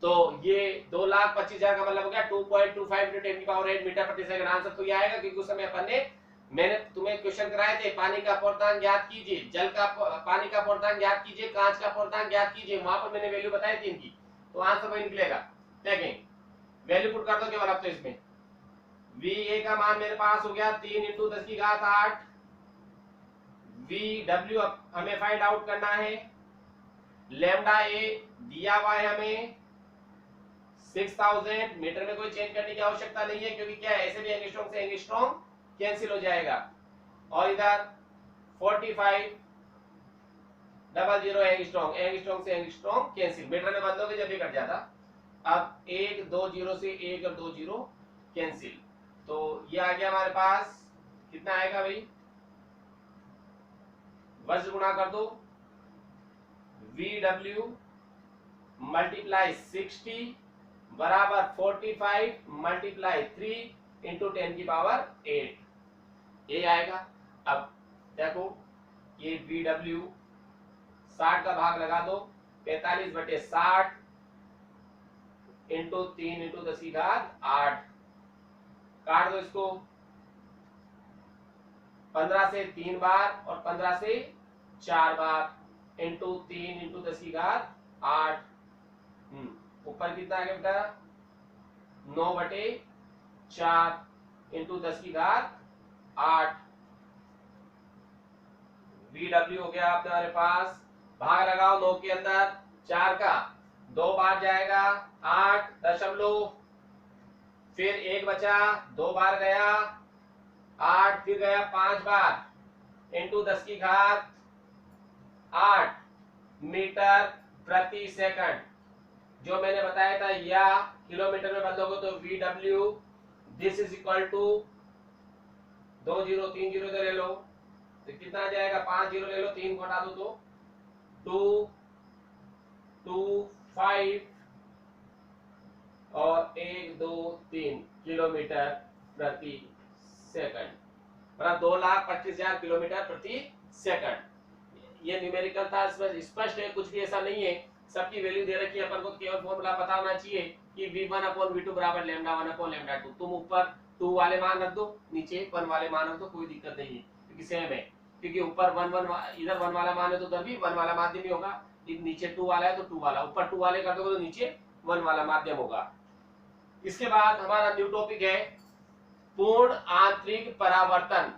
तो ये 2,25,000 का मतलब हो गया 2.25 into 10 की पावर 8 मीटर प्रति सेकंड। आंसर तो ये आएगा, क्योंकि उस समय अपन ने, मैंने तुम्हें क्वेश्चन कराए थे, पानी का अपूर्णांक ज्ञात कीजिए, जल का पानी का अपूर्णांक ज्ञात कीजिए, कांच का अपूर्णांक ज्ञात कीजिए, वहां पर मैंने वैल्यू बताई थी इनकी, तो आंसर वही निकलेगा। देखें वैल्यू पुट कर दो केवल अब तो इसमें, VA का मान मेरे पास हो गया 3 इंटू 10 की घात 8, VW हमें फाइंड आउट करना है, लैम्डा ए दिया हुआ है हमें 6000 मीटर में कोई चेंज करने की आवश्यकता नहीं है, क्योंकि क्या है, ऐसे भी एंगस्ट्रॉम से एंगस्ट्रॉम कैंसिल हो जाएगा। और इधर 4500 एंगस्ट्रॉम, एंगस्ट्रॉम से एंगस्ट्रॉम कैंसिल, मीटर में बदलोगे जब भी कट जाता। अब 1 2 0 से 1 और 2 0 कैंसिल, तो ये आ गया हमारे पास, कितना आएगा भाई, वर्ष गुणा कर दो, VW मल्टीप्लाई 60 बराबर 45 मल्टीप्लाई 3 इंटू 10 की पावर 8, ये आएगा। अब देखो ये VW 60 का भाग लगा दो, 45/60 इंटू 3 इंटू 10 की घात 8, काट दो इसको, 15 से 3 बार और 15 से 4 बार इंटू 3 इंटू 10 की घात 8। ऊपर कितना आ गया बेटा, 9/4 इंटू 10 की घात 8। VW हो गया आपके हमारे पास, भाग लगाओ 9 के अंदर 4 का, 2 बार जाएगा 8 दशमलव, फिर 1 बचा, 2 बार गया 8, फिर गया 5 बार इंटू 10 की घात 8 मीटर प्रति सेकंड। जो मैंने बताया था, या किलोमीटर में बदलोगे तो VW this is equal to 2 0 3 0 इधर ले लो, तो कितना आ जाएगा, 5 0 ले लो, 3 को हटा दो तो 225 और 1 2 3 किलोमीटर प्रति सेकंड, मतलब 2,25,000 किलोमीटर प्रति सेकंड। ये न्यूमेरिकल था, स्पष्ट है, कुछ भी ऐसा नहीं है, सबकी वैल्यू दे रखी है, अपन को केवल फॉर्मूला पता होना चाहिए कि V1/V2 बराबर λ1/λ2। तुम ऊपर 2 वाले मान रख दो, नीचे 1 वाले मान रख दो, कोई दिक्कत नहीं है, क्योंकि सेम है, क्योंकि ऊपर 1 1 इधर 1 वाला मान है तो उधर भी 1 वाला माध्यम ही होगा, नीचे 2 वाला है तो 2 वाला, ऊपर 2 वाले कर दोगे तो नीचे 1 वाला माध्यम होगा। इसके बाद हमारा न्यू टॉपिक है पूर्ण आंतरिक परावर्तन।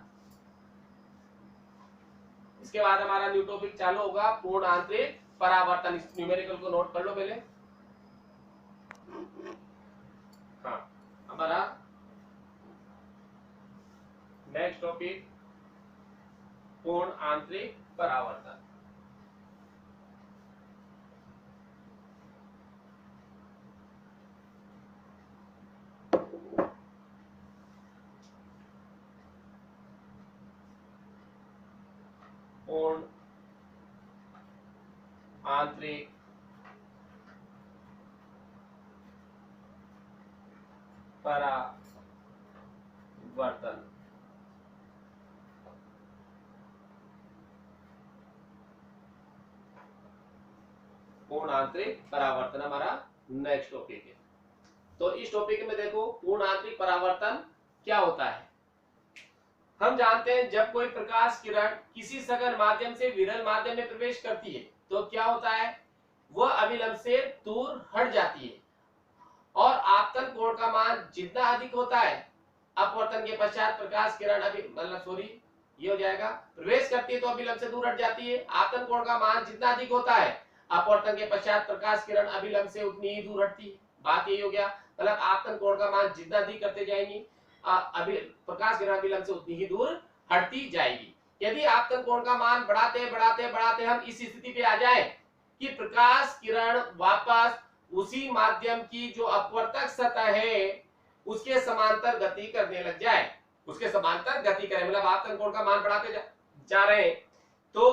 इसके बाद हमारा न्यू टॉपिक चालू होगा पूर्ण आंतरिक परावर्तन। इस न्यूमेरिकल को नोट कर लो पहले। हाँ, हमारा नेक्स्ट टॉपिक पूर्ण आंतरिक परावर्तन। पूर्ण आंतरिक परावर्तन। पूर्ण आंतरिक परावर्तन हमारा नेक्स्ट टॉपिक है। तो इस टॉपिक में देखो पूर्ण आंतरिक परावर्तन क्या होता है। हम जानते हैं जब कोई प्रकाश किरण किसी सघन माध्यम से विरल माध्यम में प्रवेश करती है तो क्या होता है, वह अभिलंब से दूर हट जाती है और आपतन कोण का मान जितना अधिक होता है, अपवर्तन के पश्चात प्रकाश किरण ये हो जाएगा, प्रवेश करती है तो अभिलंब से दूर हट जाती है, आपतन कोण का मान जितना अधिक होता है, अपवर्तन के पश्चात प्रकाश किरण अभिलंब से उतनी ही दूर हटती है। बात यही हो गया, मतलब आपतन कोण का मान जितना अधिक करते जाएंगे, अभी प्रकाश किरण अभिलंब से उतनी ही दूर हटती जाएगी। यदि आपतन कोण का मान बढ़ाते बढ़ाते बढ़ाते हम इस स्थिति पे आ जाए कि प्रकाश किरण वापस उसी माध्यम की जो अपवर्तक सतह है उसके समांतर गति करने लग जाए, उसके समांतर गति करें, मतलब आपतन कोण का मान बढ़ाते जा रहे हैं तो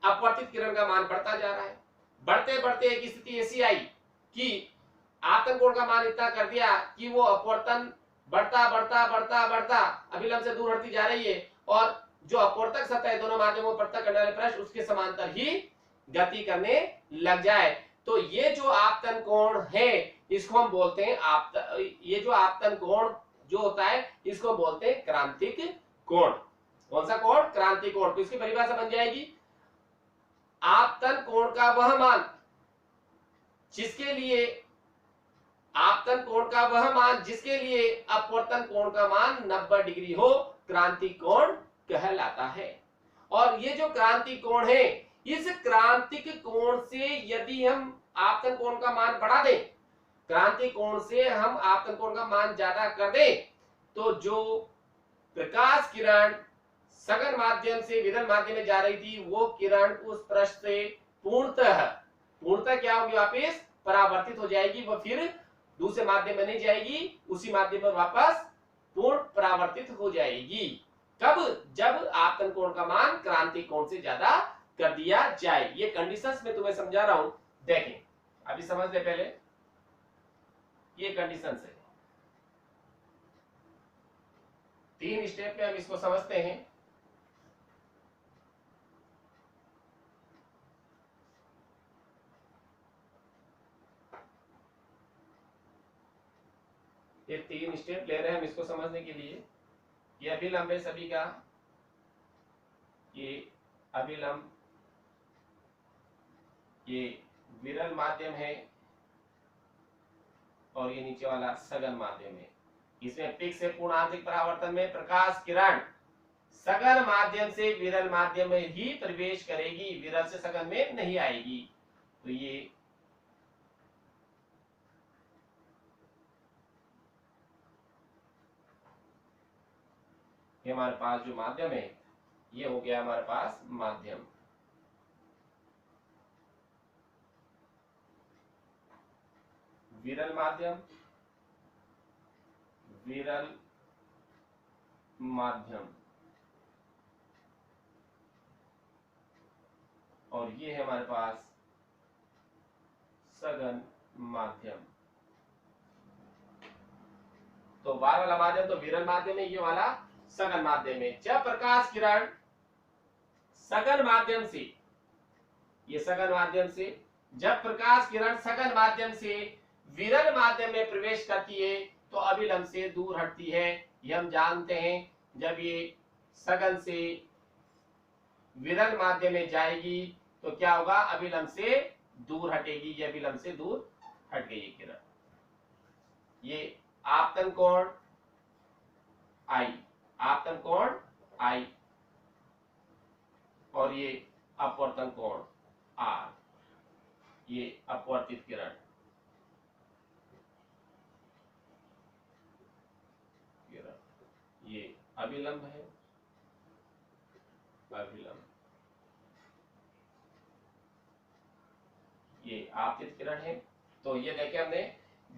अपवर्तित किरण का मान बढ़ता जा रहा है। बढ़ते बढ़ते एक स्थिति ऐसी आई कि आपतन कोण का मान इतना कर दिया कि वो अपवर्तन बढ़ता बढ़ता बढ़ता बढ़ता अभिलंब से दूर हटती जा रही है और जो अपवर्तक सतह है दोनों माध्यमों पर अपवर्तक करने वाले पृष्ठ उसके समांतर ही गति करने लग जाए। तो ये जो आपतन कोण है इसको हम बोलते हैं ये जो आपतन कोण जो होता है इसको बोलते हैं क्रांतिक कोण। कौन सा कोण? क्रांतिक कोण। तो इसकी परिभाषा बन जाएगी आपतन कोण का वह मान जिसके लिए आपतन कोण का वह मान जिसके लिए अपवर्तन कोण का मान 90 डिग्री हो क्रांतिक कोण कहलाता है। और ये जो क्रांतिक कोण है इस क्रांतिक कोण से यदि हम आपतन कोण का मान बढ़ा दें, क्रांतिक कोण से हम आपतन कोण का मान ज्यादा कर दें, तो जो प्रकाश किरण सघन माध्यम से विरल माध्यम में जा रही थी, वो किरण उस पृष्ठ से पूर्णतः क्या होगी, वापस परावर्तित हो जाएगी। वो फिर दूसरे माध्यम में नहीं जाएगी, उसी माध्यम पर वापस पूर्ण परावर्तित हो जाएगी। कब? जब आपतन कोण का मान क्रांतिक कोण से ज्यादा कर दिया जाए। ये कंडीशंस में तुम्हें समझा रहा हूं, देखें अभी समझ ले। पहले ये कंडीशंस है, 3 स्टेप में हम इसको समझते हैं। ये 3 स्टेप ले रहे हैं हम इसको समझने के लिए। ये अभिलंब है सभी का, ये अभिलंब, ये विरल माध्यम है और ये नीचे वाला सघन माध्यम है। इसमें पिक से पूर्णांतिक परावर्तन में प्रकाश किरण सघन माध्यम से विरल माध्यम में ही प्रवेश करेगी, विरल से सघन में नहीं आएगी। तो ये हमारे पास जो माध्यम है, ये हो गया हमारे पास माध्यम। विरल माध्यम, विरल माध्यम, और ये है हमारे पास सघन माध्यम। तो बार वाला माध्यम तो विरल माध्यम है, ये वाला सघन माध्यम है। जब प्रकाश किरण सघन माध्यम से, ये सघन माध्यम से, जब प्रकाश किरण सघन माध्यम से विरल माध्यम में प्रवेश करती है तो अभिलंब से दूर हटती है। ये हम जानते हैं, जब ये सघन से विरल माध्यम में जाएगी तो क्या होगा, अभिलंब से दूर हटेगी। ये अभिलंब से दूर हट गई किरण। ये आपतन कोण आई, आपतन कोण आई, और ये अपवर्तन कोण आर, ये अपवर्तित किरण। ये अभिलंब है, अभिलंब, ये आपतित किरण है। तो ये देखे हमने,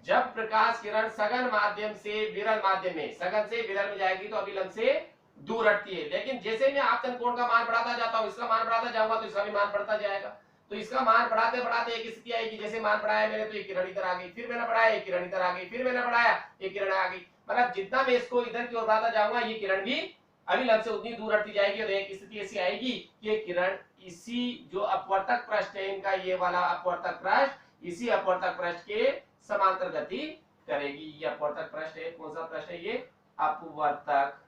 जब प्रकाश किरण सघन माध्यम से विरल माध्यम में, सघन से विरल में जाएगी तो अभिलंब से दूर हटती है। लेकिन जैसे मैं आपतन कोण का मान बढ़ाता जाता हूं, इसका मान बढ़ाता जाऊंगा तो इसका भी मान बढ़ता जाएगा। तो इसका मान बढ़ाते बढ़ाते एक स्थिति आएगी, जैसे मान बढ़ाया मैंने तो ये किरण इधर आ गई, फिर मैंने बढ़ाया ये किरण इधर आ गई, फिर मैंने बढ़ाया ये किरण आ गई। मतलब जितना मैं इसको इधर की ओर बढ़ाता जाऊंगा, ये किरण भी अभिलंब से उतनी दूर हटती जाएगी। और एक स्थिति ऐसी आएगी कि ये किरण इसी जो अपवर्तक पृष्ठ है इनका, ये वाला अपवर्तक पृष्ठ, इसी अपवर्तक पृष्ठ के समांतर गति करेगी। ये अपवर्तक पृष्ठ है, कौन सा पृष्ठ है, ये अपवर्तक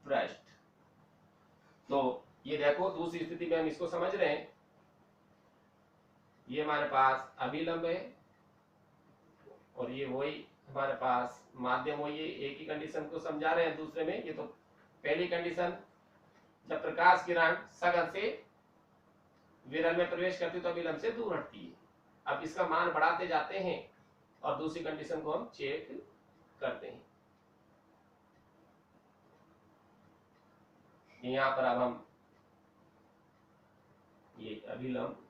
पृष्ठ। तो ये देखो दूसरी स्थिति में हम इसको समझ रहे हैं। ये हमारे पास अभिलंब है और ये वही हमारे पास माध्यम, वही एक ही कंडीशन को समझा रहे हैं दूसरे में। ये तो पहली कंडीशन, जब प्रकाश किरण सघन से विरल में प्रवेश करती तो अभिलंब से दूर हटती है। अब इसका मान बढ़ाते जाते हैं और दूसरी कंडीशन को हम चेक करते हैं। यहां पर अब हम ये अभिलंब,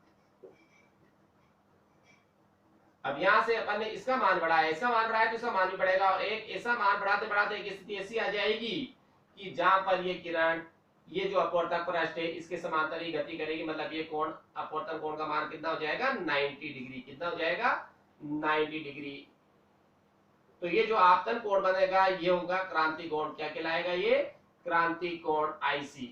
अब यहां से अपन ने इसका मान बढ़ाया, इसका मान बढ़ाया तो इसका मान भी बढ़ेगा। और एक ऐसा मान बढ़ाते बढ़ाते एक स्थिति ऐसी आ जाएगी कि जहां पर ये किरण, ये जो अपवर्तक पृष्ठ है इसके समांतर ही गति करेगी। मतलब ये कोण, अपवर्तन कोण का मान कितना हो जाएगा, 90 डिग्री। कितना हो जाएगा, 90 डिग्री। तो ये जो आपतन कोण बनेगा ये होगा क्रांति कोण। क्या कहलाएगा, ये क्रांति कोण आईसी।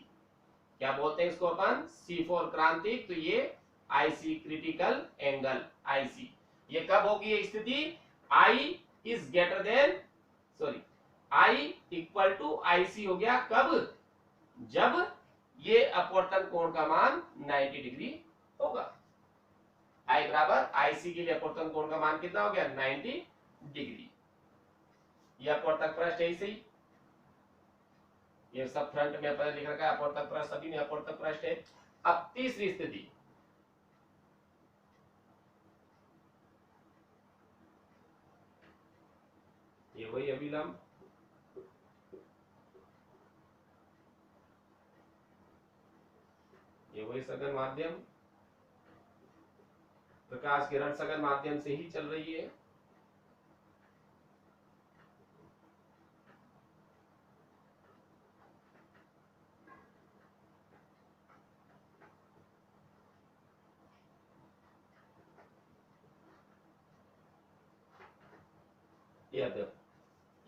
क्या बोलते हैं इसको अपन, C4 क्रांतिक। तो ये आईसी, क्रिटिकल एंगल आईसी। ये कब होगी ये स्थिति, I is greater than, sorry, I equal to IC हो गया। कब, जब ये अपवर्तन कोण का मान 90 डिग्री होगा। I बराबर आईसी के लिए अपवर्तन कोण का मान कितना हो गया, 90 डिग्री। ये अपवर्तक पृष्ठ है, सही, ये सब फ्रंट में अपन लिख रखा है अपवर्तक पृष्ठ, सभी में अपवर्तक पृष्ठ है। अब तीसरी स्थिति, ये वही अभिलंब, ये वही सघन माध्यम, प्रकाश किरण सघन माध्यम से ही चल रही है।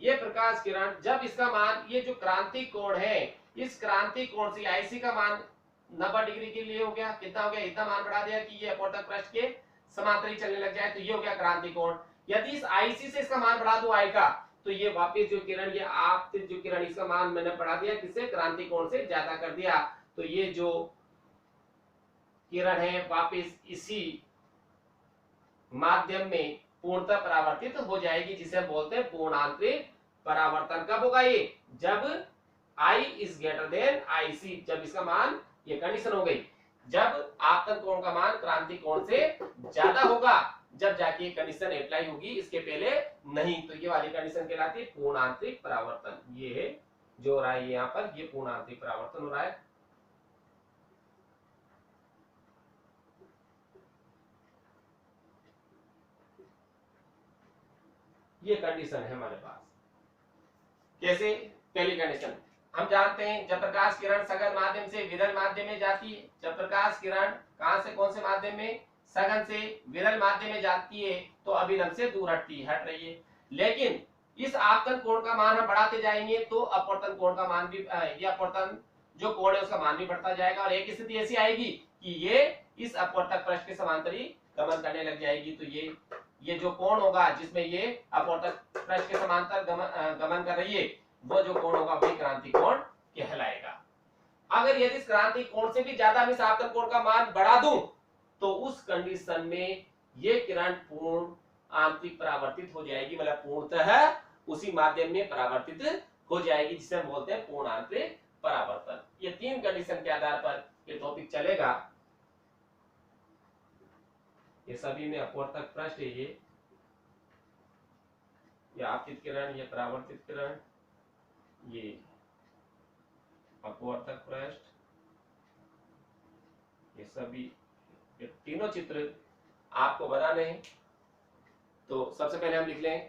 ये प्रकाश किरण जब इसका मान, ये जो क्रांति कोण है, इस क्रांति कोण से आईसी का मान 90 डिग्री के लिए हो गया, कितना हो गया, इतना मान बढ़ा दिया कि ये अपवर्तक पृष्ठ के समांतर ही चलने लग जाए, तो ये हो गया क्रांति कोण। यदि इस आईसी से इसका मान बढ़ा दो आई का, तो ये वापस जो किरण, ये आपतित जो किरण, इसका मान मैंने बढ़ा दिया किससे, क्रांति कोण से ज्यादा कर दिया, तो ये जो किरण है वापस इसी माध्यम में पूर्णतः परावर्तित हो जाएगी, जिसे हम बोलते हैं पूर्ण आंतरिक परावर्तन। कब होगा ये, जब I is greater then IC, जब इसका मान, ये कंडीशन हो गई, जब आपतन कोण का मान क्रांति कोण से ज्यादा होगा, जब जाके कंडीशन अप्लाई होगी, इसके पहले नहीं। तो ये वाली कंडीशन कहलाती है पूर्ण आंतरिक परावर्तन। ये जो हो रहा है यहाँ पर, ये पूर्ण आंतरिक परावर्तन हो रहा है। ये कंडीशन है हमारे पास। कैसे, पहली कंडीशन हम जानते हैं, जब प्रकाश किरण सघन माध्यम से विरल माध्यम में जाती है, जब प्रकाश किरण कहां से कौन से माध्यम में, सघन से विरल माध्यम में जाती है, तो अभिलंब से दूर हट रही है। लेकिन इस आपतन कोण का मान हम बढ़ाते जाएंगे तो अपवर्तन कोण का मान भी, ये अपवर्तन जो कोण है उसका मान भी बढ़ता जाएगा, और एक स्थिति ऐसी आएगी कि ये इस अपवर्तक पृष्ठ के समांतरी गमन करने लग जाएगी। तो ये जो कोण होगा जिसमें ये अपवर्तक पृष्ठ के समांतर गमन कर रही है, वो जो कोण होगा वही क्रांति कोण कहलाएगा। अगर यदि इस क्रांति कोण से भी ज्यादा मैं आपतन कोण का मान बढ़ा दूं, तो उस कंडीशन में ये किरण पूर्ण आंतरिक परावर्तित हो जाएगी, मतलब पूर्णतः उसी माध्यम में परावर्तित हो जाएगी, जिसे हम बोलते हैं पूर्ण आंतरिक परावर्तन। ये तीन कंडीशन के आधार पर ये टॉपिक चलेगा। ये सभी में अपवर्तक पृष्ठ है, ये आपतित किरण, ये परावर्तित किरण, ये अपवर्तक पृष्ठ, ये सभी, ये तीनों चित्र आपको बनाने हैं। तो सबसे पहले हम लिख लें,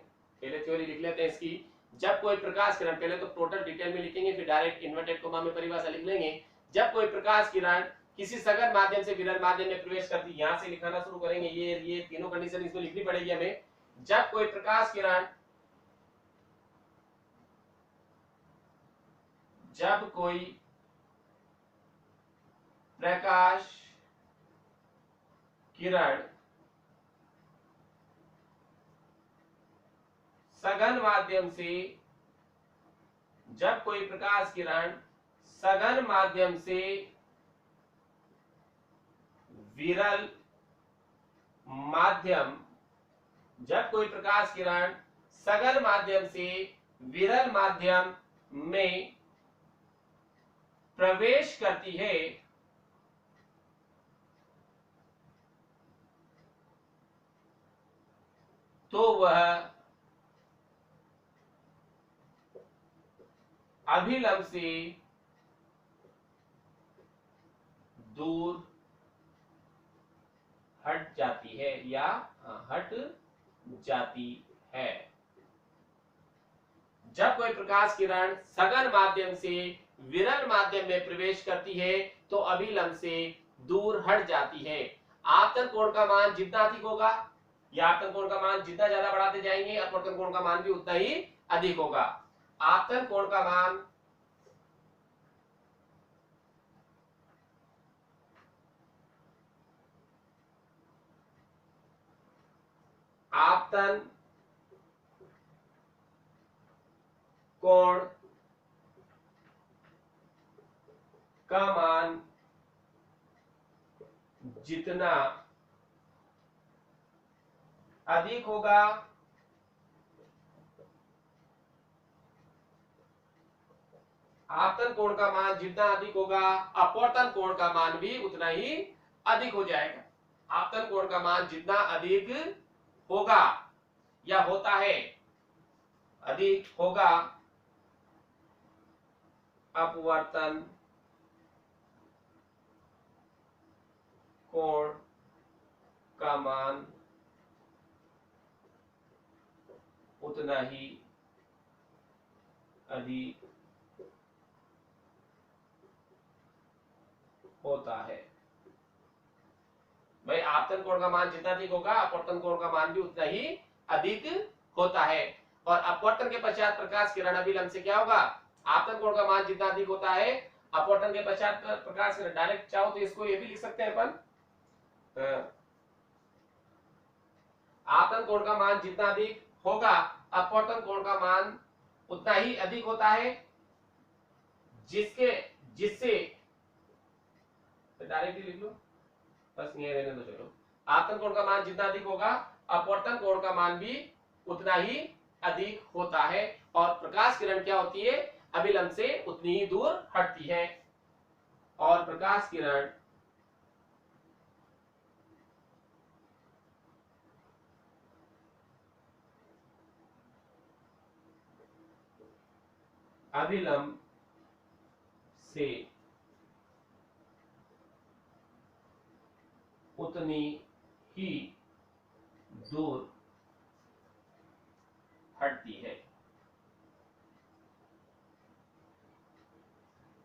पहले थ्योरी लिख लेते हैं इसकी। जब कोई प्रकाश किरण, पहले तो टोटल डिटेल में लिखेंगे, फिर डायरेक्ट इन्वर्टेड कोमा में परिभाषा लिख लेंगे। जब कोई प्रकाश किरण किसी सघन माध्यम से विरल माध्यम में प्रवेश करती है, यहां से लिखाना शुरू करेंगे, ये तीनों कंडीशन इसमें लिखनी पड़ेगी हमें। जब कोई प्रकाश किरण, जब कोई प्रकाश किरण सघन माध्यम से, जब कोई प्रकाश किरण सघन माध्यम से विरल माध्यम, जब कोई प्रकाश किरण सघन माध्यम से विरल माध्यम में प्रवेश करती है, तो वह अभिलंब से दूर हट जाती है, या हट जाती है। जब कोई प्रकाश किरण सघन माध्यम से विरल माध्यम में प्रवेश करती है, तो अभिलंब से दूर हट जाती है। आपतन कोण का मान जितना अधिक होगा, या आपतन कोण का मान जितना ज्यादा बढ़ाते जाएंगे, अपवर्तन कोण का मान भी उतना ही अधिक होगा। आपतन कोण का मान आपतन कोण का मान जितना अधिक होगा, आपतन कोण का मान जितना अधिक होगा अपवर्तन कोण का मान भी उतना ही अधिक हो जाएगा। आपतन कोण का मान जितना अधिक होगा या होता है, अधिक होगा अपवर्तन कोण का मान उतना ही अधिक होता है। भाई आपतन कोण का मान जितना अधिक होगा अपवर्तन कोण का मान भी उतना ही अधिक होता है। और अपवर्तन के पश्चात प्रकाश किरण अभिलंब से क्या होगा, आपतन कोण का मान जितना अधिक होता है अपवर्तन के पश्चात प्रकाश किरण, डायरेक्ट चाहो तो इसको ये भी लिख सकते हैं अपन, आपतन कोण का मान जितना अधिक होगा अपवर्तन कोण का मान उतना ही अधिक होता है, जिससे डायरेक्टली लिख लो, बस ये रहने दो। चलो, आपतन कोण का मान जितना अधिक होगा अपवर्तन कोण का मान भी उतना ही अधिक होता है, और प्रकाश किरण क्या होती है, अभिलंब से उतनी ही दूर हटती है। और प्रकाश किरण अभिलंब से उतनी ही दूर हटती है।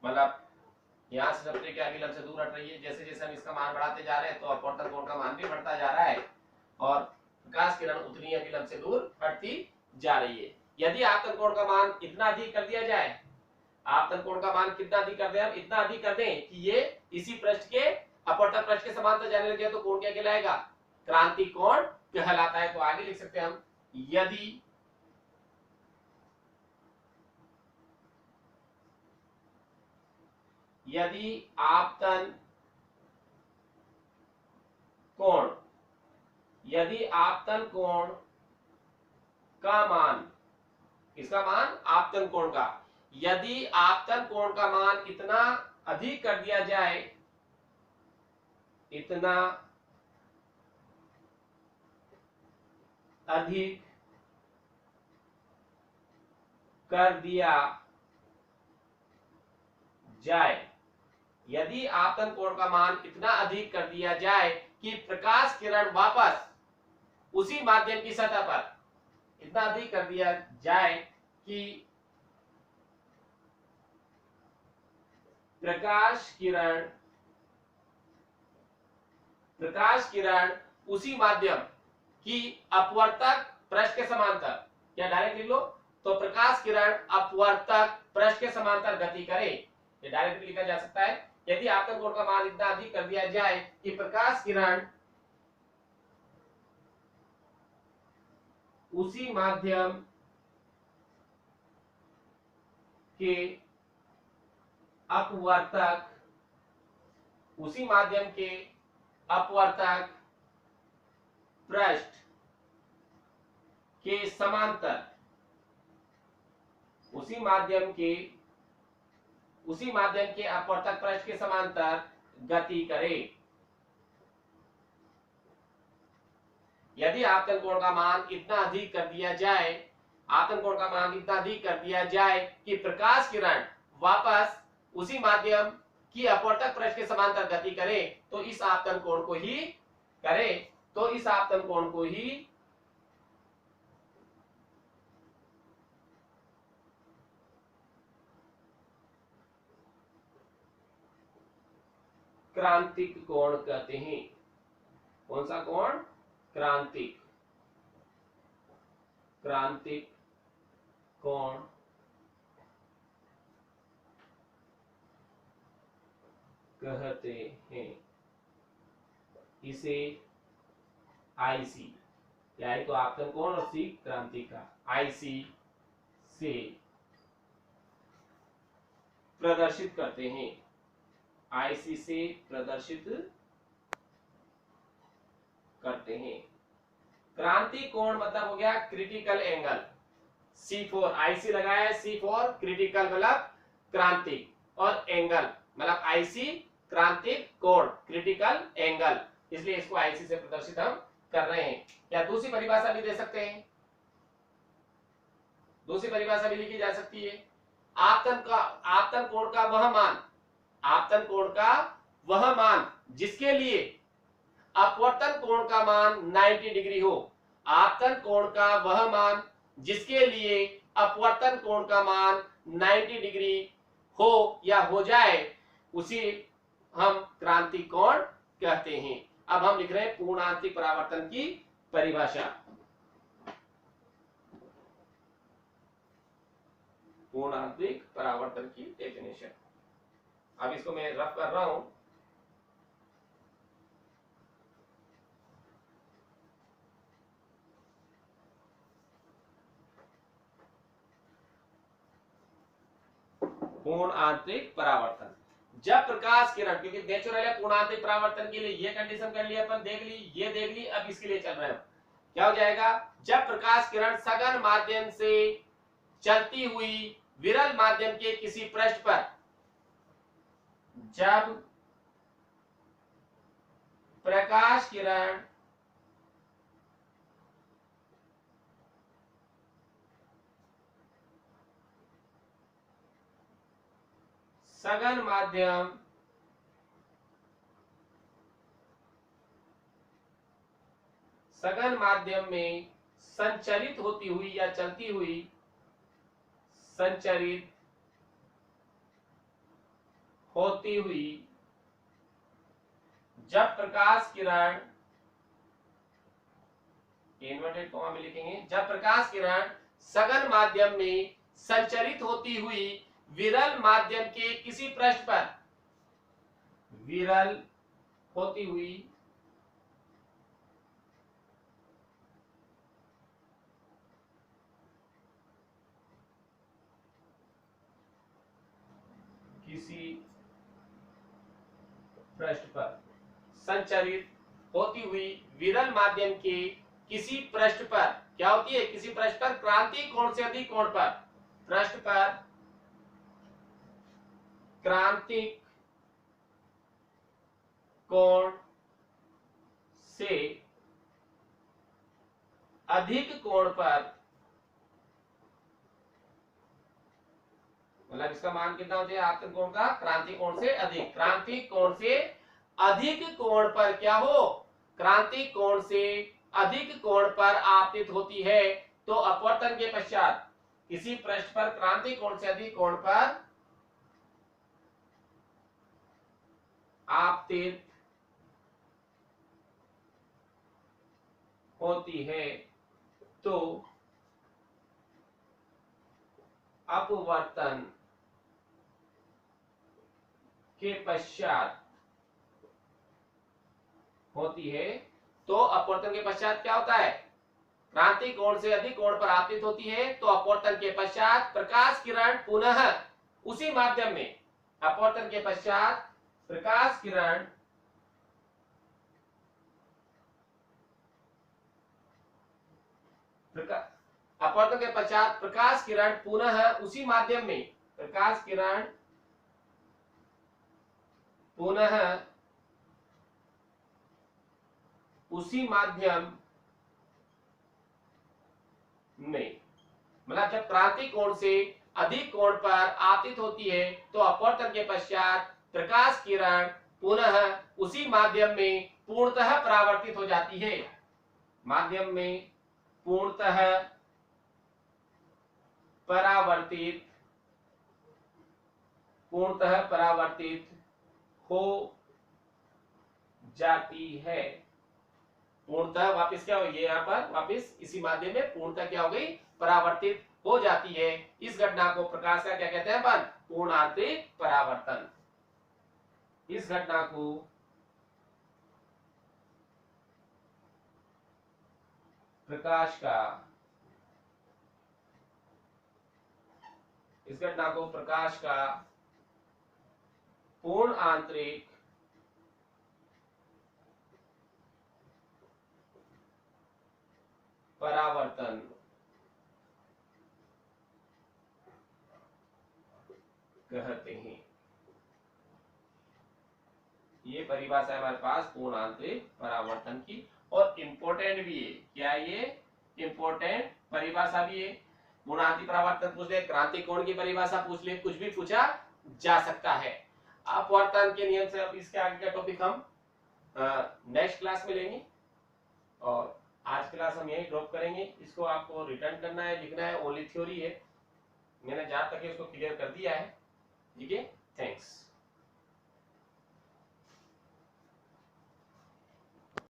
मतलब यहां से सबसे क्या अभिलंब से दूर हट रही है, जैसे जैसे हम इसका मान बढ़ाते जा रहे हैं तो अपवर्तन कोण का मान भी बढ़ता जा रहा है और प्रकाश किरण उतनी अभिलंब से दूर हटती जा रही है। यदि आपतन कोण का मान इतना अधिक कर दिया जाए, आपतन कोण का मान कितना अधिक कर दें, हम इतना अधिक कर दें कि ये इसी पृष्ठ के अपवर्तन पृष्ठ के समांतर जाने लगे, तो कोण क्या कहलाएगा, क्रांति कोण कहलाता है। तो आगे लिख सकते हैं हम, यदि आपतन कोण, यदि आपतन कोण का मान, किसका मान, आपतन कोण का, यदि आपतन कोण का मान इतना अधिक कर दिया जाए, इतना अधिक कर दिया जाए, यदि आपतन कोण का मान इतना अधिक कर दिया जाए कि प्रकाश किरण वापस उसी माध्यम की सतह पर, इतना अधिक कर दिया जाए कि प्रकाश किरण उसी माध्यम की अपवर्तक पृष्ठ के समांतर, क्या डायरेक्ट लिख लो, तो प्रकाश किरण अपवर्तक पृष्ठ के समांतर गति करे, ये डायरेक्ट लिखा जा सकता है। यदि आपतन कोण का मान इतना अधिक कर दिया जाए कि प्रकाश किरण उसी माध्यम के अपवर्तक, उसी माध्यम के अपवर्तक पृष्ठ के समांतर, उसी माध्यम के अपवर्तक पृष्ठ के समांतर गति करे। यदि आपतन कोण का मान इतना अधिक कर दिया जाए, आपतन कोण का मान इतना अधिक कर दिया जाए कि प्रकाश किरण वापस उसी माध्यम की अपवर्तक पृष्ठ के समांतर गति करे, तो इस आपतन कोण को ही करे, तो इस आपतन कोण को ही क्रांतिक कोण कहते हैं। कौन सा कोण, क्रांतिक कोण कहते हैं। इसे आईसी, या तो आपतन कोण और सी क्रांति का, आईसी से प्रदर्शित करते हैं, आईसी से प्रदर्शित करते हैं। क्रांति कोण मतलब हो गया क्रिटिकल एंगल, C4, आईसी लगाया है, C4 क्रिटिकल मतलब क्रांतिक और एंगल, मतलब आईसी क्रांतिक कोण, क्रिटिकल एंगल, इसलिए इसको आईसी से प्रदर्शित हम कर रहे हैं। या दूसरी परिभाषा भी दे सकते हैं, दूसरी परिभाषा भी लिखी जा सकती है, आपतन कोण का वह मान, आपतन कोण का वह मान जिसके लिए अपवर्तन कोण का मान 90 डिग्री हो, आपतन कोण का वह मान जिसके लिए अपवर्तन कोण का मान 90 डिग्री हो या हो जाए, उसी हम क्रांतिक कोण कहते हैं। अब हम लिख रहे हैं पूर्णांतिक परावर्तन की परिभाषा। पूर्णांतिक परावर्तन की डेफिनेशन, अब इसको मैं रफ कर रहा हूं। पूर्णांतरिक परावर्तन, जब प्रकाश किरण, क्योंकि नेचुरल है पूर्णांतरिक परावर्तन के लिए ये कंडीशन कर ली अपन, देख ली, ये देख ली, अब इसके लिए चल रहे हैं। क्या हो जाएगा, जब प्रकाश किरण सघन माध्यम से चलती हुई विरल माध्यम के किसी पृष्ठ पर, जब प्रकाश किरण सघन माध्यम में संचरित होती हुई या चलती हुई, संचरित होती हुई, जब प्रकाश किरण, इन्वर्टेड कॉमा में लिखेंगे, जब प्रकाश किरण सघन माध्यम में संचरित होती हुई विरल माध्यम के किसी पृष्ठ पर, विरल होती हुई किसी पृष्ठ पर, संचरित होती हुई विरल माध्यम के किसी पृष्ठ पर, क्या होती है, किसी पृष्ठ पर क्रांतिक कोण से अधिक कोण पर, पृष्ठ पर क्रांतिक कोण से अधिक कोण पर, मतलब इसका मान कितना हो जाए आपतन कोण का, क्रांतिक कोण से अधिक, क्रांतिक कोण से अधिक कोण पर क्या हो, क्रांतिक कोण से अधिक कोण पर आपतित होती है, तो अपवर्तन के पश्चात किसी पृष्ठ पर क्रांतिक कोण से अधिक कोण पर आपतित होती है, तो अपवर्तन के पश्चात होती है, तो अपवर्तन के पश्चात क्या होता है, क्रांतिक कोण से अधिक कोण पर आपतित होती है, तो अपवर्तन के पश्चात प्रकाश किरण पुनः उसी माध्यम में, अपवर्तन के पश्चात प्रकाश किरण अपवर्तन के पश्चात प्रकाश किरण पुनः उसी माध्यम में, प्रकाश किरण पुनः उसी माध्यम में, मतलब जब क्रांतिक कोण से अधिक कोण पर आपतित होती है, तो अपवर्तन के पश्चात प्रकाश किरण पुनः उसी माध्यम में पूर्णतः परावर्तित हो जाती है, माध्यम में पूर्णतः परावर्तित, पूर्णतः परावर्तित हो जाती है, पूर्णतः वापस क्या हो, ये यहाँ पर वापस इसी माध्यम में पूर्णतः क्या हो गई, परावर्तित हो जाती है। इस घटना को प्रकाश का क्या कहते हैं अपन, पूर्णांतरिक परावर्तन। इस घटना को प्रकाश का, इस घटना को प्रकाश का पूर्ण आंतरिक परावर्तन कहते हैं। ये परिभाषा है हमारे पास पूर्ण आंतरिक परावर्तन की, और इंपॉर्टेंट भी है। क्या है ये? इंपॉर्टेंट परिभाषा भी है। पूर्ण आंतरिक परावर्तन पूछ ले, क्रांतिक कोण की परिभाषा पूछ ले, कुछ भी पूछा जा सकता है। अपवर्तन के नियम से अब इसके आगे का टॉपिक हम नेक्स्ट क्लास में लेंगे, और आज क्लास हम यही ड्रॉप करेंगे। इसको आपको रिटर्न करना है, लिखना है, ओनली थ्योरी है। मैंने जहां तक इसको क्लियर कर दिया है। ठीक है, थैंक्स।